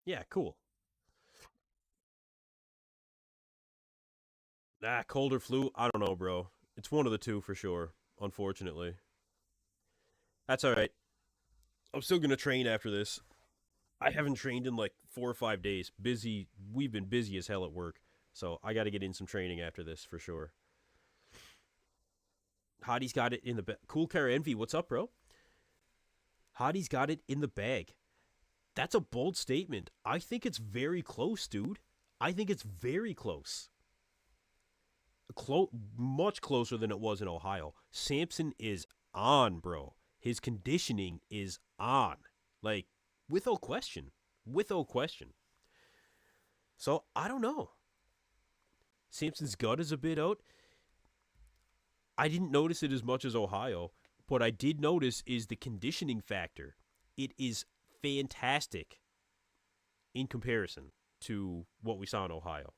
Yeah, cool. Cold or flu? I don't know, bro. It's one of the two for sure, unfortunately. That's all right. I'm still going to train after this. I haven't trained in like 4 or 5 days. Busy. We've been busy as hell at work. So I got to get in some training after this for sure. Hottie's got it in the Cool Car Envy. What's up, bro? Hottie's got it in the bag. That's a bold statement. I think it's very close, dude. I think it's very close. Much closer than it was in Ohio. Sampson is on, bro. His conditioning is on. Like, without question. Without question. So, I don't know. Sampson's gut is a bit out. I didn't notice it as much as Ohio. What I did notice is the conditioning factor. It is fantastic in comparison to what we saw in Ohio.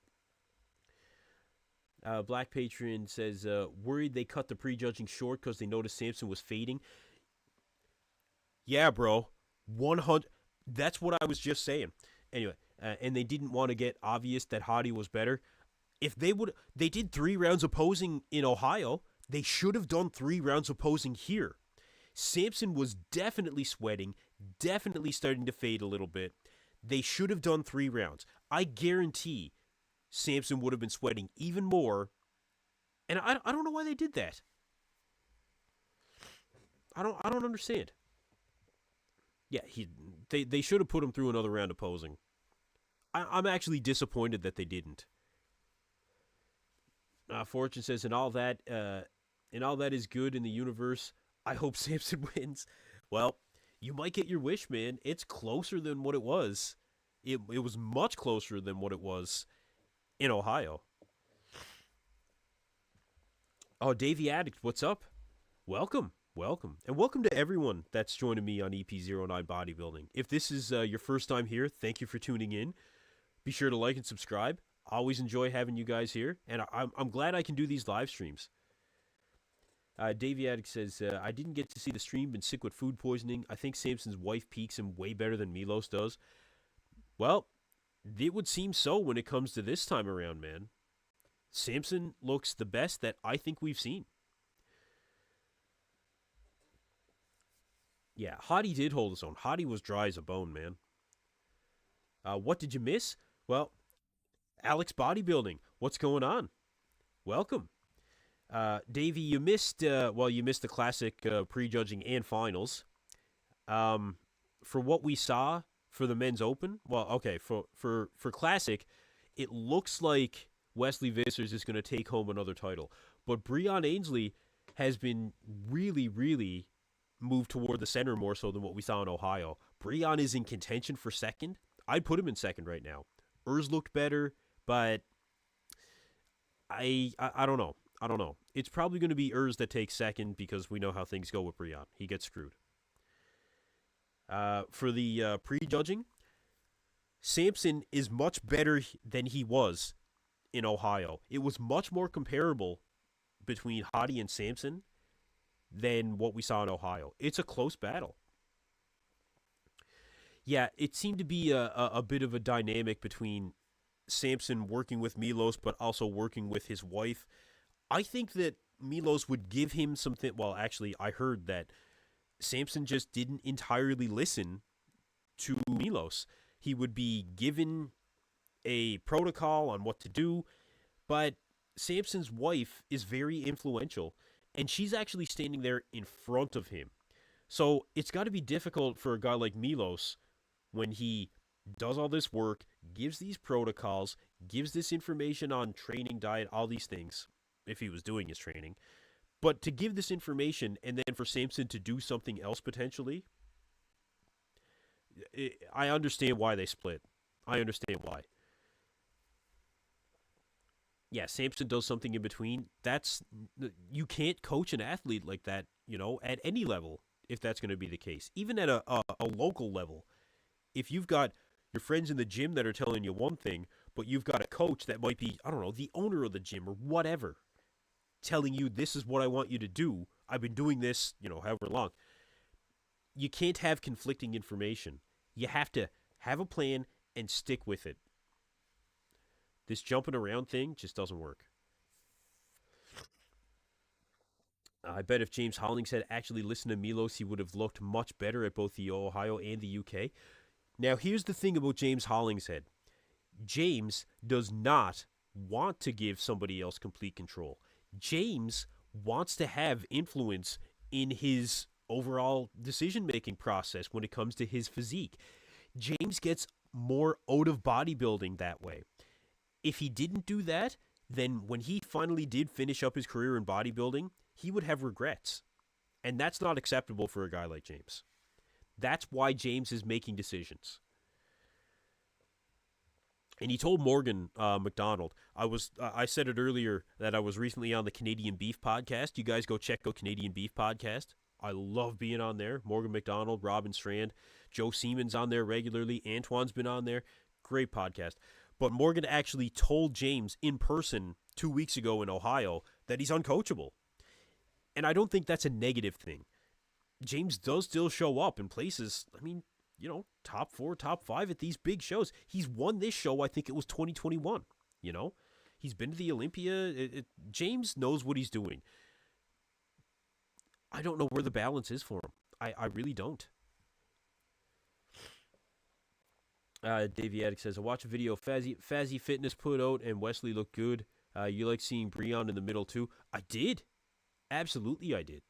Black Patron says, worried they cut the prejudging short because they noticed Sampson was fading. Yeah, bro. 100. That's what I was just saying. Anyway, and they didn't want to get obvious that Hottie was better. If they did 3 rounds of posing in Ohio. They should have done 3 rounds of posing here. Sampson was definitely sweating, definitely starting to fade a little bit. They should have done 3 rounds. I guarantee Sampson would have been sweating even more. And I don't know why they did that. I don't understand. Yeah, they should have put him through another round of posing. I'm actually disappointed that they didn't. Fortune says, and all that is good in the universe, I hope Sampson wins. Well, you might get your wish, man. It's closer than what it was. It was much closer than what it was in Ohio. Oh, Davey Addict, what's up? Welcome. And welcome to everyone that's joining me on EP09 Bodybuilding. If this is your first time here, thank you for tuning in. Be sure to like and subscribe. I always enjoy having you guys here, and I'm glad I can do these live streams. Davey Addict says, I didn't get to see the stream, been sick with food poisoning. I think Sampson's wife peaks him way better than Milos does. Well, it would seem so when it comes to this time around, man. Sampson looks the best that I think we've seen. Yeah, Hottie did hold his own. Hottie was dry as a bone, man. What did you miss? Well, Alex Bodybuilding, what's going on? Welcome. Davey, you missed the classic prejudging and finals. For what we saw for the men's open, well, okay, for classic, it looks like Wesley Vissers is going to take home another title. But Breon Ansley has been really, really moved toward the center more so than what we saw in Ohio. Breon is in contention for second. I'd put him in second right now. Urs looked better, but I don't know. I don't know. It's probably going to be Urs that takes second because we know how things go with Breon. He gets screwed. For the prejudging, Sampson is much better than he was in Ohio. It was much more comparable between Hottie and Sampson than what we saw in Ohio. It's a close battle. Yeah, it seemed to be a bit of a dynamic between Sampson working with Milos, but also working with his wife. I think that Milos would give him something. Well, actually, I heard that Sampson just didn't entirely listen to Milos. He would be given a protocol on what to do, but Sampson's wife is very influential, and she's actually standing there in front of him. So it's got to be difficult for a guy like Milos when he does all this work, gives these protocols, gives this information on training, diet, all these things, if he was doing his training. But to give this information and then for Sampson to do something else potentially, I understand why they split. I understand why. Yeah, Sampson does something in between. You can't coach an athlete like that, at any level, if that's going to be the case. Even at a local level. If you've got your friends in the gym that are telling you one thing, but you've got a coach that might be, I don't know, the owner of the gym or whatever, telling you this is what I want you to do. I've been doing this, however long. You can't have conflicting information. You have to have a plan and stick with it. This jumping around thing just doesn't work. I bet if James Hollings had actually listened to Milos, he would have looked much better at both the Ohio and the UK. Now, here's the thing about James Hollingshead. James does not want to give somebody else complete control. James wants to have influence in his overall decision making process when it comes to his physique. James gets more out of bodybuilding that way. If he didn't do that, then when he finally did finish up his career in bodybuilding, he would have regrets. And that's not acceptable for a guy like James. That's why James is making decisions. And he told Morgan McDonald, I said it earlier that I was recently on the Canadian Beef podcast. You guys go check out Canadian Beef podcast. I love being on there. Morgan McDonald, Robin Strand, Joe Siemens on there regularly. Antoine's been on there. Great podcast. But Morgan actually told James in person 2 weeks ago in Ohio that he's uncoachable. And I don't think that's a negative thing. James does still show up in places, I mean, top 4, top 5 at these big shows. He's won this show, I think it was 2021, He's been to the Olympia. James knows what he's doing. I don't know where the balance is for him. I really don't. Davey Attic says, I watched a video Fazzy Fitness put out and Wesley looked good. You like seeing Breon in the middle too? I did. Absolutely I did.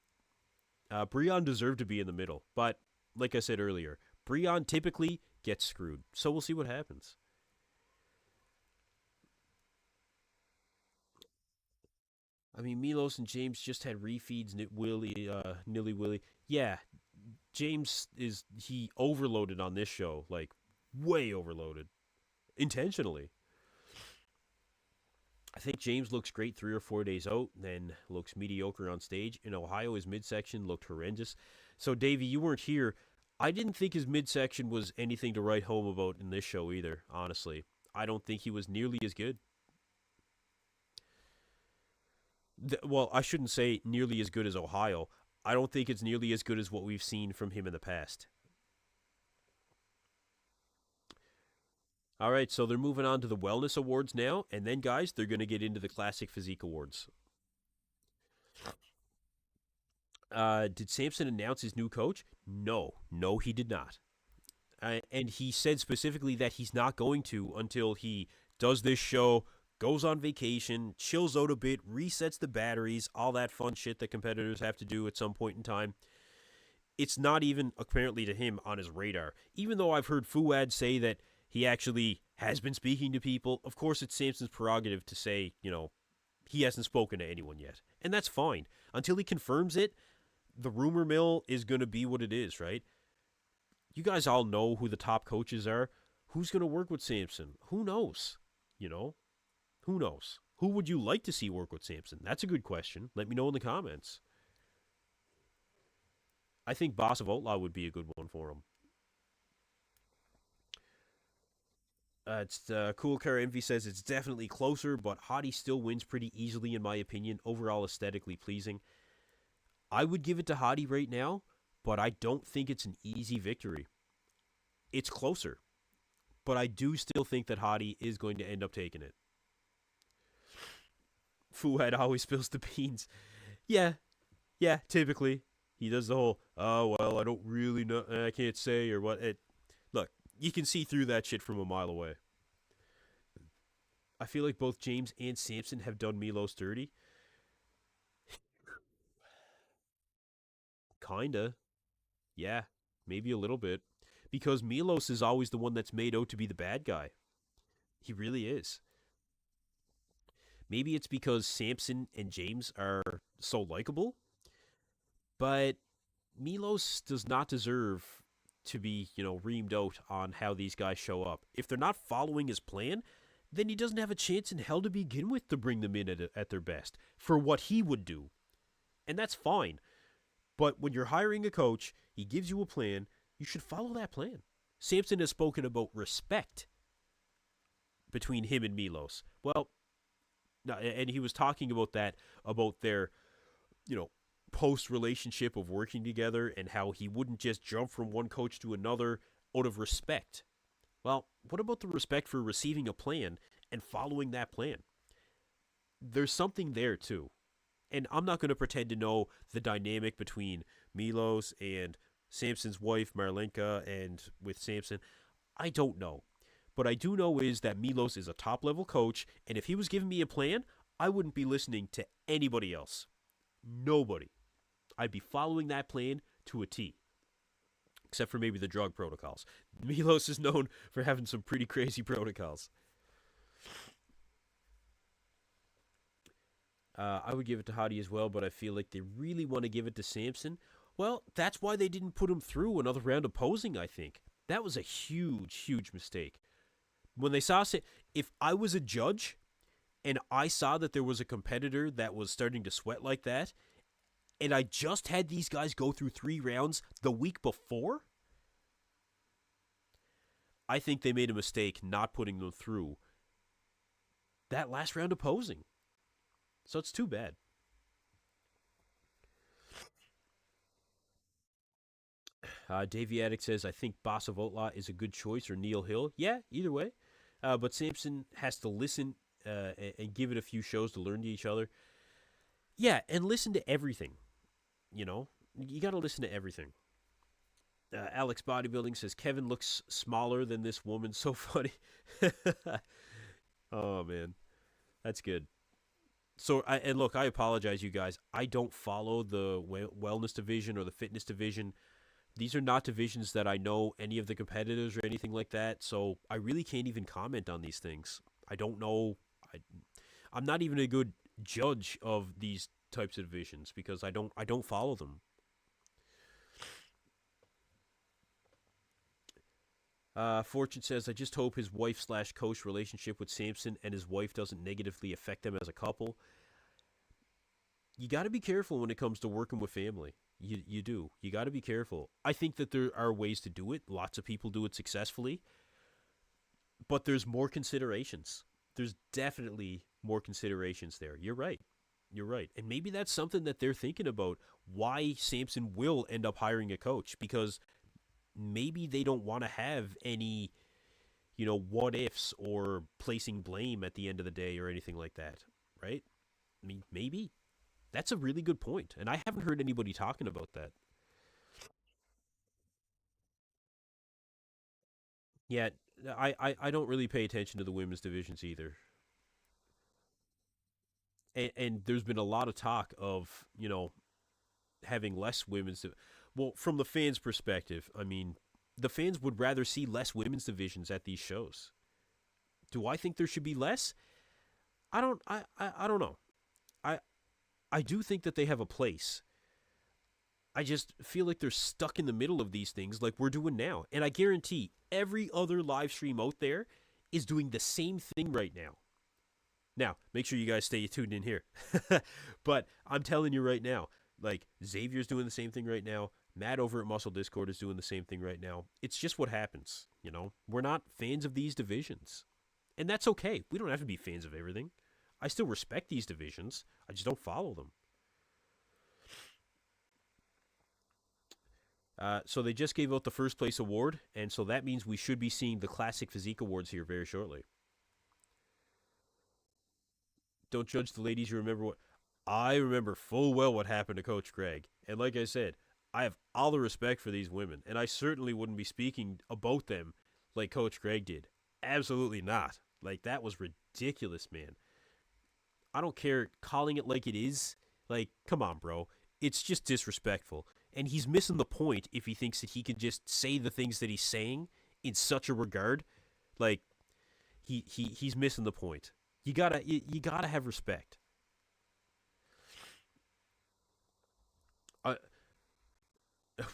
Breon deserved to be in the middle. But like I said earlier, Breon typically gets screwed. So we'll see what happens. I mean, Milos and James just had refeeds, Nilly Willy. Yeah, James he overloaded on this show, like way overloaded, intentionally. I think James looks great 3 or 4 days out, then looks mediocre on stage. In Ohio, his midsection looked horrendous. So, Davey, you weren't here. I didn't think his midsection was anything to write home about in this show either, honestly. I don't think he was nearly as good. Well, I shouldn't say nearly as good as Ohio. I don't think it's nearly as good as what we've seen from him in the past. All right, so they're moving on to the Wellness Awards now, and then, guys, they're going to get into the Classic Physique Awards. Did Samson announce his new coach? No, he did not. And he said specifically that he's not going to until he does this show, goes on vacation, chills out a bit, resets the batteries, all that fun shit that competitors have to do at some point in time. It's not even, apparently to him, on his radar. Even though I've heard Fuad say that he actually has been speaking to people. Of course, it's Samson's prerogative to say, he hasn't spoken to anyone yet. And that's fine. Until he confirms it, the rumor mill is going to be what it is, right? You guys all know who the top coaches are. Who's going to work with Samson? Who knows? Who knows? Who would you like to see work with Samson? That's a good question. Let me know in the comments. I think Boss of Outlaw would be a good one for him. It's Cool Car Envy says it's definitely closer, but Hottie still wins pretty easily in my opinion. Overall aesthetically pleasing. I would give it to Hottie right now, but I don't think it's an easy victory. It's closer, but I do still think that Hottie is going to end up taking it. Fuad always spills the beans. Yeah, typically. He does the whole, oh, well, I don't really know, I can't say, or what. Look, you can see through that shit from a mile away. I feel like both James and Samson have done Milos dirty. Kinda. Yeah, maybe a little bit. Because Milos is always the one that's made out to be the bad guy. He really is. Maybe it's because Samson and James are so likable, but Milos does not deserve to be, reamed out on how these guys show up. If they're not following his plan, then he doesn't have a chance in hell to begin with to bring them in at their best for what he would do. And that's fine. But when you're hiring a coach, he gives you a plan, you should follow that plan. Samson has spoken about respect between him and Milos. Well, and he was talking about that, about their, post-relationship of working together and how he wouldn't just jump from one coach to another out of respect. Well, what about the respect for receiving a plan and following that plan? There's something there, too. And I'm not going to pretend to know the dynamic between Milos and Samson's wife, Marlenka, and with Samson. I don't know. What I do know is that Milos is a top-level coach, and if he was giving me a plan, I wouldn't be listening to anybody else. Nobody. I'd be following that plan to a T, except for maybe the drug protocols. Milos is known for having some pretty crazy protocols. I would give it to Hadi as well, but I feel like they really want to give it to Samson. Well, that's why they didn't put him through another round of posing, I think. That was a huge, huge mistake. When they saw, if I was a judge and I saw that there was a competitor that was starting to sweat like that, and I just had these guys go through 3 rounds the week before, I think they made a mistake not putting them through that last round of posing. So it's too bad. Davey Addict says, I think Boss of Outlaw is a good choice, or Neil Hill. Yeah, either way. But Samson has to listen and give it a few shows to learn to each other. Yeah, and listen to everything. You know, you got to listen to everything. Alex Bodybuilding says, Kevin looks smaller than this woman. So funny. Oh, man. That's good. So, and look, I apologize, you guys. I don't follow the wellness division or the fitness division. These are not divisions that I know any of the competitors or anything like that. So I really can't even comment on these things. I don't know. I'm not even a good judge of these types of divisions because I don't follow them. Fortune says, I just hope his wife slash coach relationship with Samson and his wife doesn't negatively affect them as a couple. You got to be careful when it comes to working with family. You do. You got to be careful. I think that there are ways to do it. Lots of people do it successfully. But there's more considerations. There's definitely more considerations there. You're right. You're right. And maybe that's something that they're thinking about, why Samson will end up hiring a coach, because maybe they don't want to have any, what ifs or placing blame at the end of the day or anything like that, right? I mean, maybe. That's a really good point, and I haven't heard anybody talking about that. Yeah, I don't really pay attention to the women's divisions either. And there's been a lot of talk of, having less well, from the fans' perspective, I mean, the fans would rather see less women's divisions at these shows. Do I think there should be less? I don't know. I I do think that they have a place. I just feel like they're stuck in the middle of these things like we're doing now. And I guarantee every other live stream out there is doing the same thing right now. Now, make sure you guys stay tuned in here. But I'm telling you right now, like Xavier's doing the same thing right now. Matt over at Muscle Discord is doing the same thing right now. It's just what happens, We're not fans of these divisions. And that's okay. We don't have to be fans of everything. I still respect these divisions. I just don't follow them. So they just gave out the first place award, and so that means we should be seeing the Classic Physique Awards here very shortly. Don't judge the ladies. You remember what? I remember full well what happened to Coach Greg. And like I said, I have all the respect for these women, and I certainly wouldn't be speaking about them like Coach Greg did. Absolutely not. Like, that was ridiculous, man. I don't care calling it like it is. Like, come on, bro. It's just disrespectful. And he's missing the point if he thinks that he can just say the things that he's saying in such a regard. Like, he's missing the point. You gotta have respect. Uh,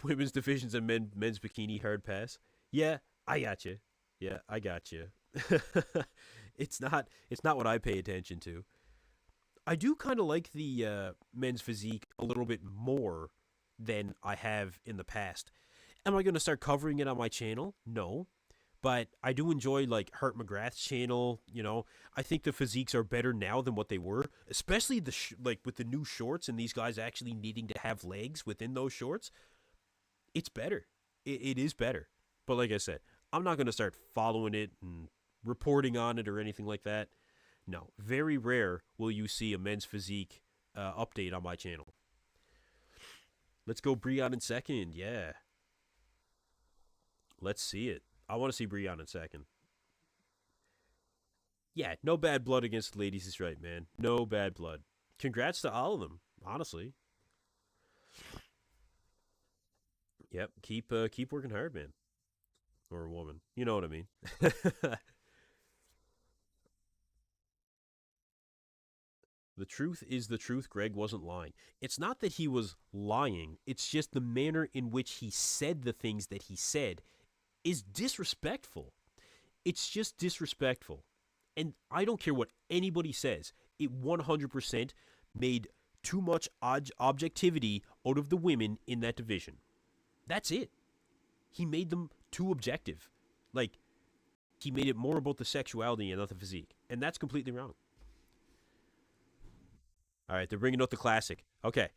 Women's divisions and men's bikini hard pass. Yeah, I got you. Yeah, I got you. It's not what I pay attention to. I do kind of like the men's physique a little bit more than I have in the past. Am I going to start covering it on my channel? No. But I do enjoy like Hart McGrath's channel. I think the physiques are better now than what they were, especially like with the new shorts and these guys actually needing to have legs within those shorts. It's better. It is better. But like I said, I'm not going to start following it and reporting on it or anything like that. No, very rare will you see a men's physique update on my channel. Let's go Breon in second. Yeah, let's see it. I want to see Breon in second. Yeah, no bad blood against the ladies is right, man. No bad blood. Congrats to all of them, honestly. Yep. Keep working hard, man, or a woman. You know what I mean. The truth is the truth. Greg wasn't lying. It's not that he was lying. It's just the manner in which he said the things that he said is disrespectful. It's just disrespectful. And I don't care what anybody says. It 100% made too much objectivity out of the women in that division. That's it. He made them too objective. Like, he made it more about the sexuality and not the physique. And that's completely wrong. All right, they're bringing out the classic. Okay,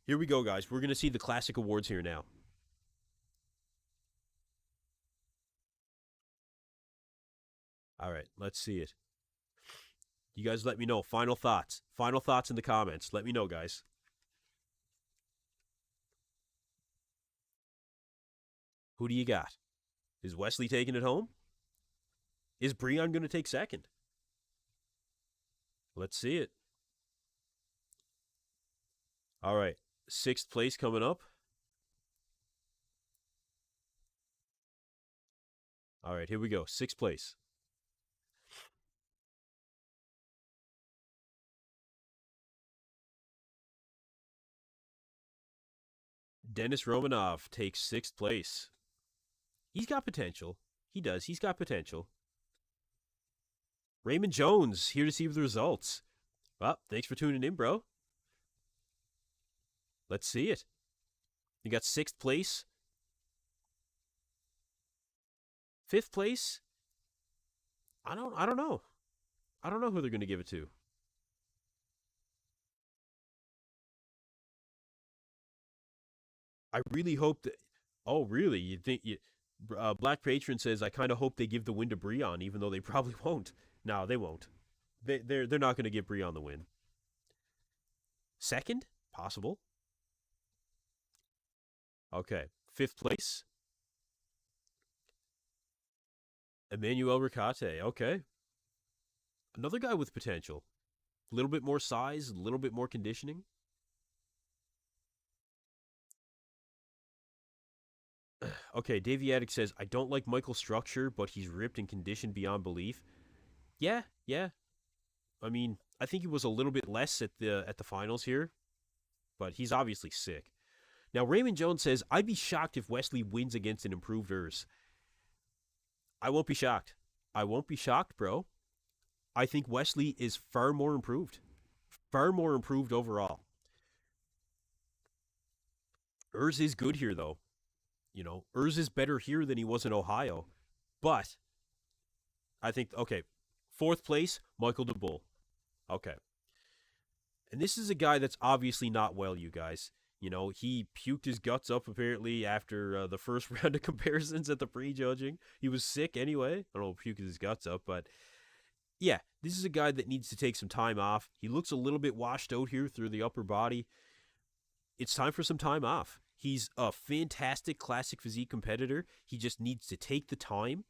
here we go, guys. We're going to see the classic awards here now. All right, let's see it. You guys let me know. Final thoughts. Final thoughts in the comments. Let me know, guys. Who do you got? Is Wesley taking it home? Is Breon going to take second? Let's see it. All right, sixth place coming up. All right, here we go. Sixth place. Dennis Romanov takes sixth place. He's got potential. He does. He's got potential. Raymond Jones here to see the results. Well, thanks for tuning in, bro. Let's see it. You got sixth place. Fifth place. I don't know. I don't know who they're going to give it to. I really hope that. Oh, really? You think you? Black Patron says I kind of hope they give the win to Breon, even though they probably won't. No, they won't. They're not going to give Breon the win. Second, possible. Okay, fifth place. Emmanuel Ricate. Okay, another guy with potential. A little bit more size, a little bit more conditioning. Okay, Davey Addict says I don't like Michael's structure, but he's ripped and conditioned beyond belief. Yeah, yeah. I mean, I think he was a little bit less at the finals here, but he's obviously sick. Now, Raymond Jones says, I'd be shocked if Wesley wins against an improved Urs. I won't be shocked. I won't be shocked, bro. I think Wesley is far more improved. Far more improved overall. Urs is good here, though. You know, Urs is better here than he was in Ohio. But I think, okay, fourth place, Michael DeBull. Okay. And this is a guy that's obviously not well, you guys. You know, he puked his guts up apparently after the first round of comparisons at the prejudging. He was sick anyway. I don't know, puking his guts up, but yeah, this is a guy that needs to take some time off. He looks a little bit washed out here through the upper body. It's time for some time off. He's a fantastic classic physique competitor. He just needs to take the time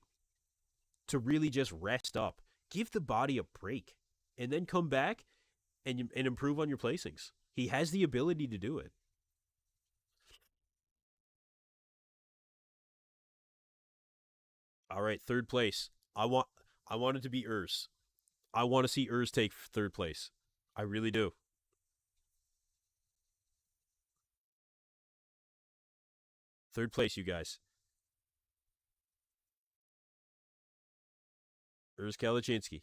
to really just rest up. Give the body a break and then come back and improve on your placings. He has the ability to do it. All right, third place. I want it to be Urs. I want to see Urs take third place. I really do. Third place, you guys. Urs Kalachinsky.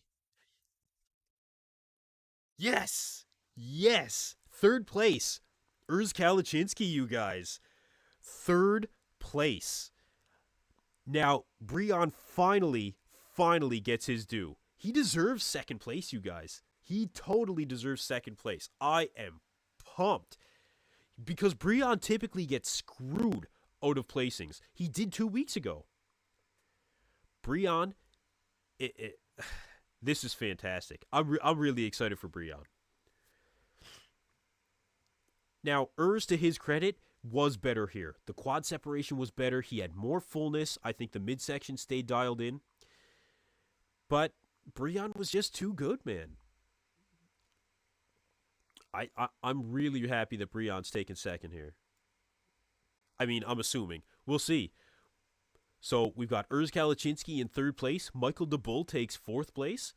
Yes! Yes! Third place. Urs Kalachinsky, you guys. Third place. Now, Breon finally gets his due. He deserves second place, you guys. He totally deserves second place. I am pumped. Because Breon typically gets screwed out of placings. He did 2 weeks ago. Breon, this is fantastic. I'm really excited for Breon. Now, Urs, to his credit, was better here. The quad separation was better. He had more fullness. I think the midsection stayed dialed in. But Breon was just too good, man. I'm really happy that Breon's taking second here. I mean, I'm assuming. We'll see. So we've got Urs Kalaczynski in third place. Michael DeBull takes fourth place.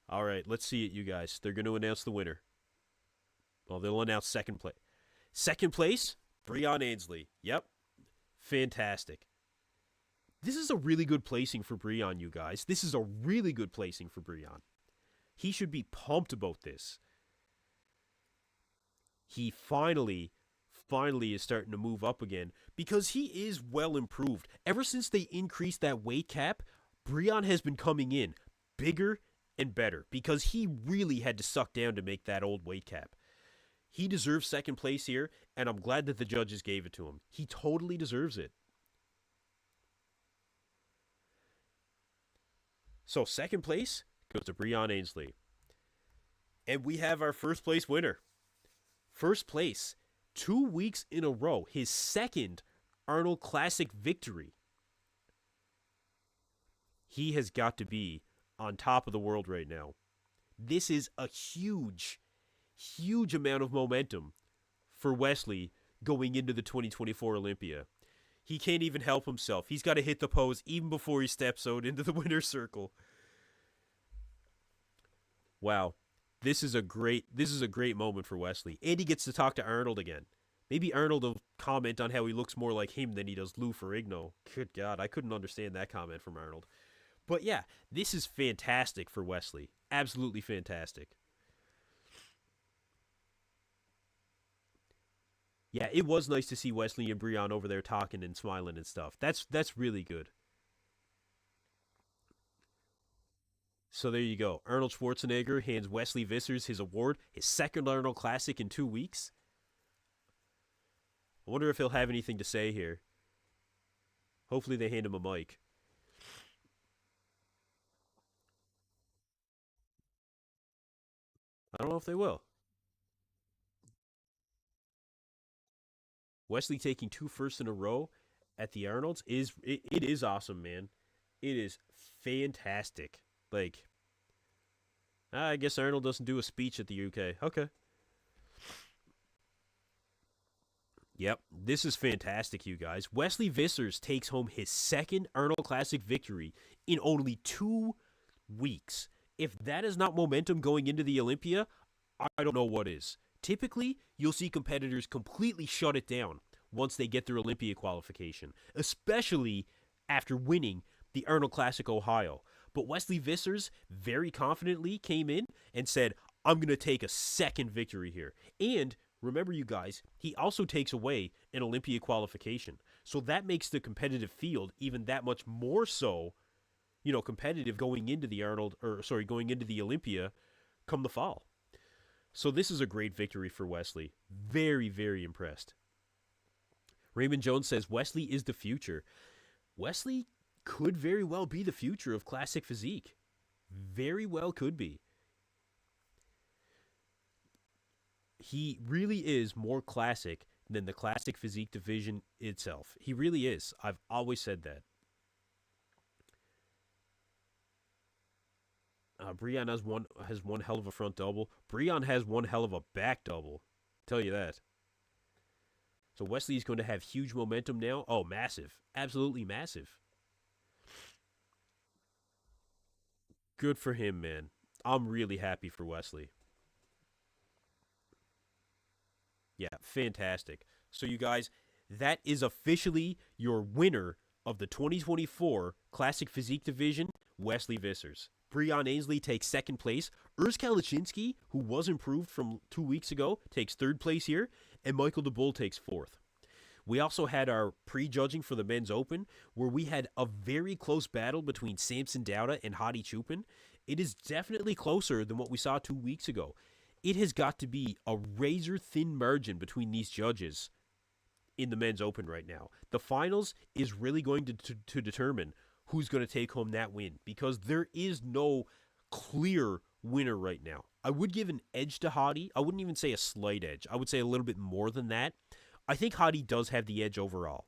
All right, let's see it, you guys. They're going to announce the winner. Well, they'll announce second place. Second place, Breon Ansley. Yep. Fantastic. This is a really good placing for Breon, you guys. This is a really good placing for Breon. He should be pumped about this. He finally is starting to move up again because he is well improved. Ever since they increased that weight cap, Breon has been coming in bigger and better because he really had to suck down to make that old weight cap. He deserves second place here, and I'm glad that the judges gave it to him. He totally deserves it. So second place goes to Breon Ansley. And we have our first place winner. First place, 2 weeks in a row, his second Arnold Classic victory. He has got to be on top of the world right now. This is a huge amount of momentum for Wesley going into the 2024 Olympia. He can't even help himself. He's got to hit the pose even before he steps out into the winner's circle. Wow. This is a great moment for Wesley. And he gets to talk to Arnold again. Maybe Arnold will comment on how he looks more like him than he does Lou Ferrigno. Good God, I couldn't understand that comment from Arnold. But yeah, this is fantastic for Wesley. Absolutely fantastic. Yeah, it was nice to see Wesley and Breon over there talking and smiling and stuff. That's really good. So there you go. Arnold Schwarzenegger hands Wesley Vissers his award, his second Arnold Classic in 2 weeks. I wonder if he'll have anything to say here. Hopefully they hand him a mic. I don't know if they will. Wesley taking 2 firsts in a row at the Arnolds it is awesome, man. It is fantastic. Like, I guess Arnold doesn't do a speech at the UK. Okay. Yep, this is fantastic, you guys. Wesley Vissers takes home his second Arnold Classic victory in only 2 weeks. If that is not momentum going into the Olympia, I don't know what is. Typically, you'll see competitors completely shut it down once they get their Olympia qualification, especially after winning the Arnold Classic Ohio. But Wesley Vissers very confidently came in and said, I'm going to take a second victory here. And remember, you guys, he also takes away an Olympia qualification. So that makes the competitive field even that much more so, competitive going into the going into the Olympia come the fall. So this is a great victory for Wesley. Very, very impressed. Raymond Jones says Wesley is the future. Wesley could very well be the future of classic physique. Very well could be. He really is more classic than the classic physique division itself. He really is. I've always said that. Breon has one hell of a front double. Breon has one hell of a back double. Tell you that. So Wesley is going to have huge momentum now. Oh, massive. Absolutely massive. Good for him, man. I'm really happy for Wesley. Yeah, fantastic. So you guys, that is officially your winner of the 2024 Classic Physique Division, Wesley Vissers. Breon Ansley takes second place. Urs Kalaczynski, who was improved from 2 weeks ago, takes third place here. And Michael DeBull takes fourth. We also had our prejudging for the men's open, where we had a very close battle between Samson Dauda and Hadi Chupin. It is definitely closer than what we saw 2 weeks ago. It has got to be a razor-thin margin between these judges in the men's open right now. The finals is really going to determine who's going to take home that win, because there is no clear winner right now. I would give an edge to Hadi. I wouldn't even say a slight edge. I would say a little bit more than that. I think Hadi does have the edge overall.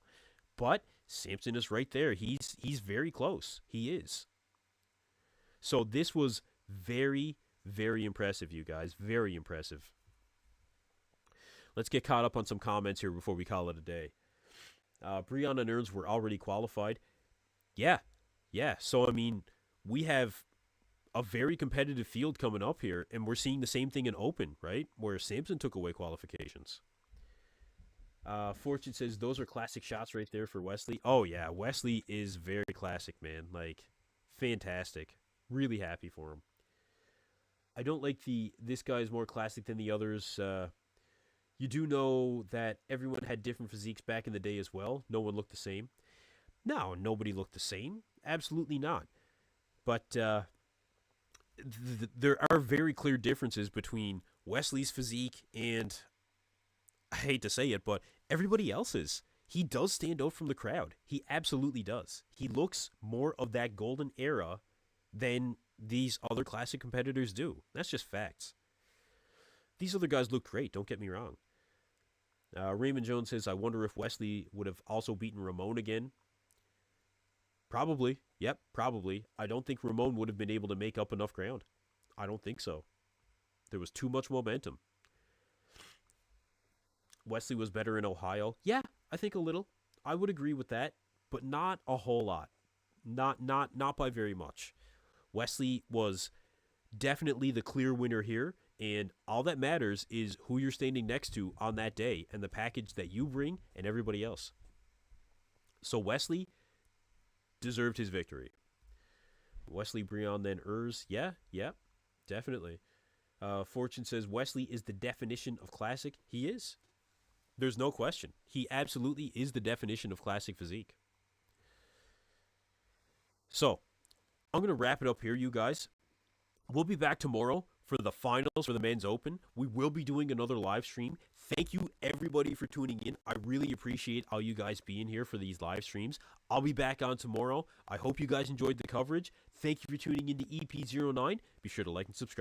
But Samson is right there. He's very close. He is. So this was very, very impressive, you guys. Very impressive. Let's get caught up on some comments here before we call it a day. Breon and Ernst were already qualified. Yeah, yeah. So, I mean, we have a very competitive field coming up here, and we're seeing the same thing in Open, right? Where Samson took away qualifications. Fortune says those are classic shots right there for Wesley. Oh yeah, Wesley is very classic, man. Like, fantastic. Really happy for him. I don't like the this guy is more classic than the others. You do know that everyone had different physiques back in the day as well. No one looked the same. No, nobody looked the same. Absolutely not. But there are very clear differences between Wesley's physique and, I hate to say it, but everybody else's. He does stand out from the crowd. He absolutely does. He looks more of that golden era than these other classic competitors do. That's just facts. These other guys look great, don't get me wrong. Raymond Jones says, I wonder if Wesley would have also beaten Ramon again. Probably. Yep, probably. I don't think Ramon would have been able to make up enough ground. I don't think so. There was too much momentum. Wesley was better in Ohio. Yeah, I think a little. I would agree with that, but not a whole lot. Not by very much. Wesley was definitely the clear winner here, and all that matters is who you're standing next to on that day and the package that you bring and everybody else. So Wesley deserved his victory. Wesley, Breon, then Urs. Yeah, definitely. Fortune says Wesley is the definition of classic. He is. There's no question. He absolutely is the definition of classic physique. So, I'm going to wrap it up here, you guys. We'll be back tomorrow for the finals for the men's open. We will be doing another live stream. Thank you, everybody, for tuning in. I really appreciate all you guys being here for these live streams. I'll be back on tomorrow. I hope you guys enjoyed the coverage. Thank you for tuning into EP09. Be sure to like and subscribe.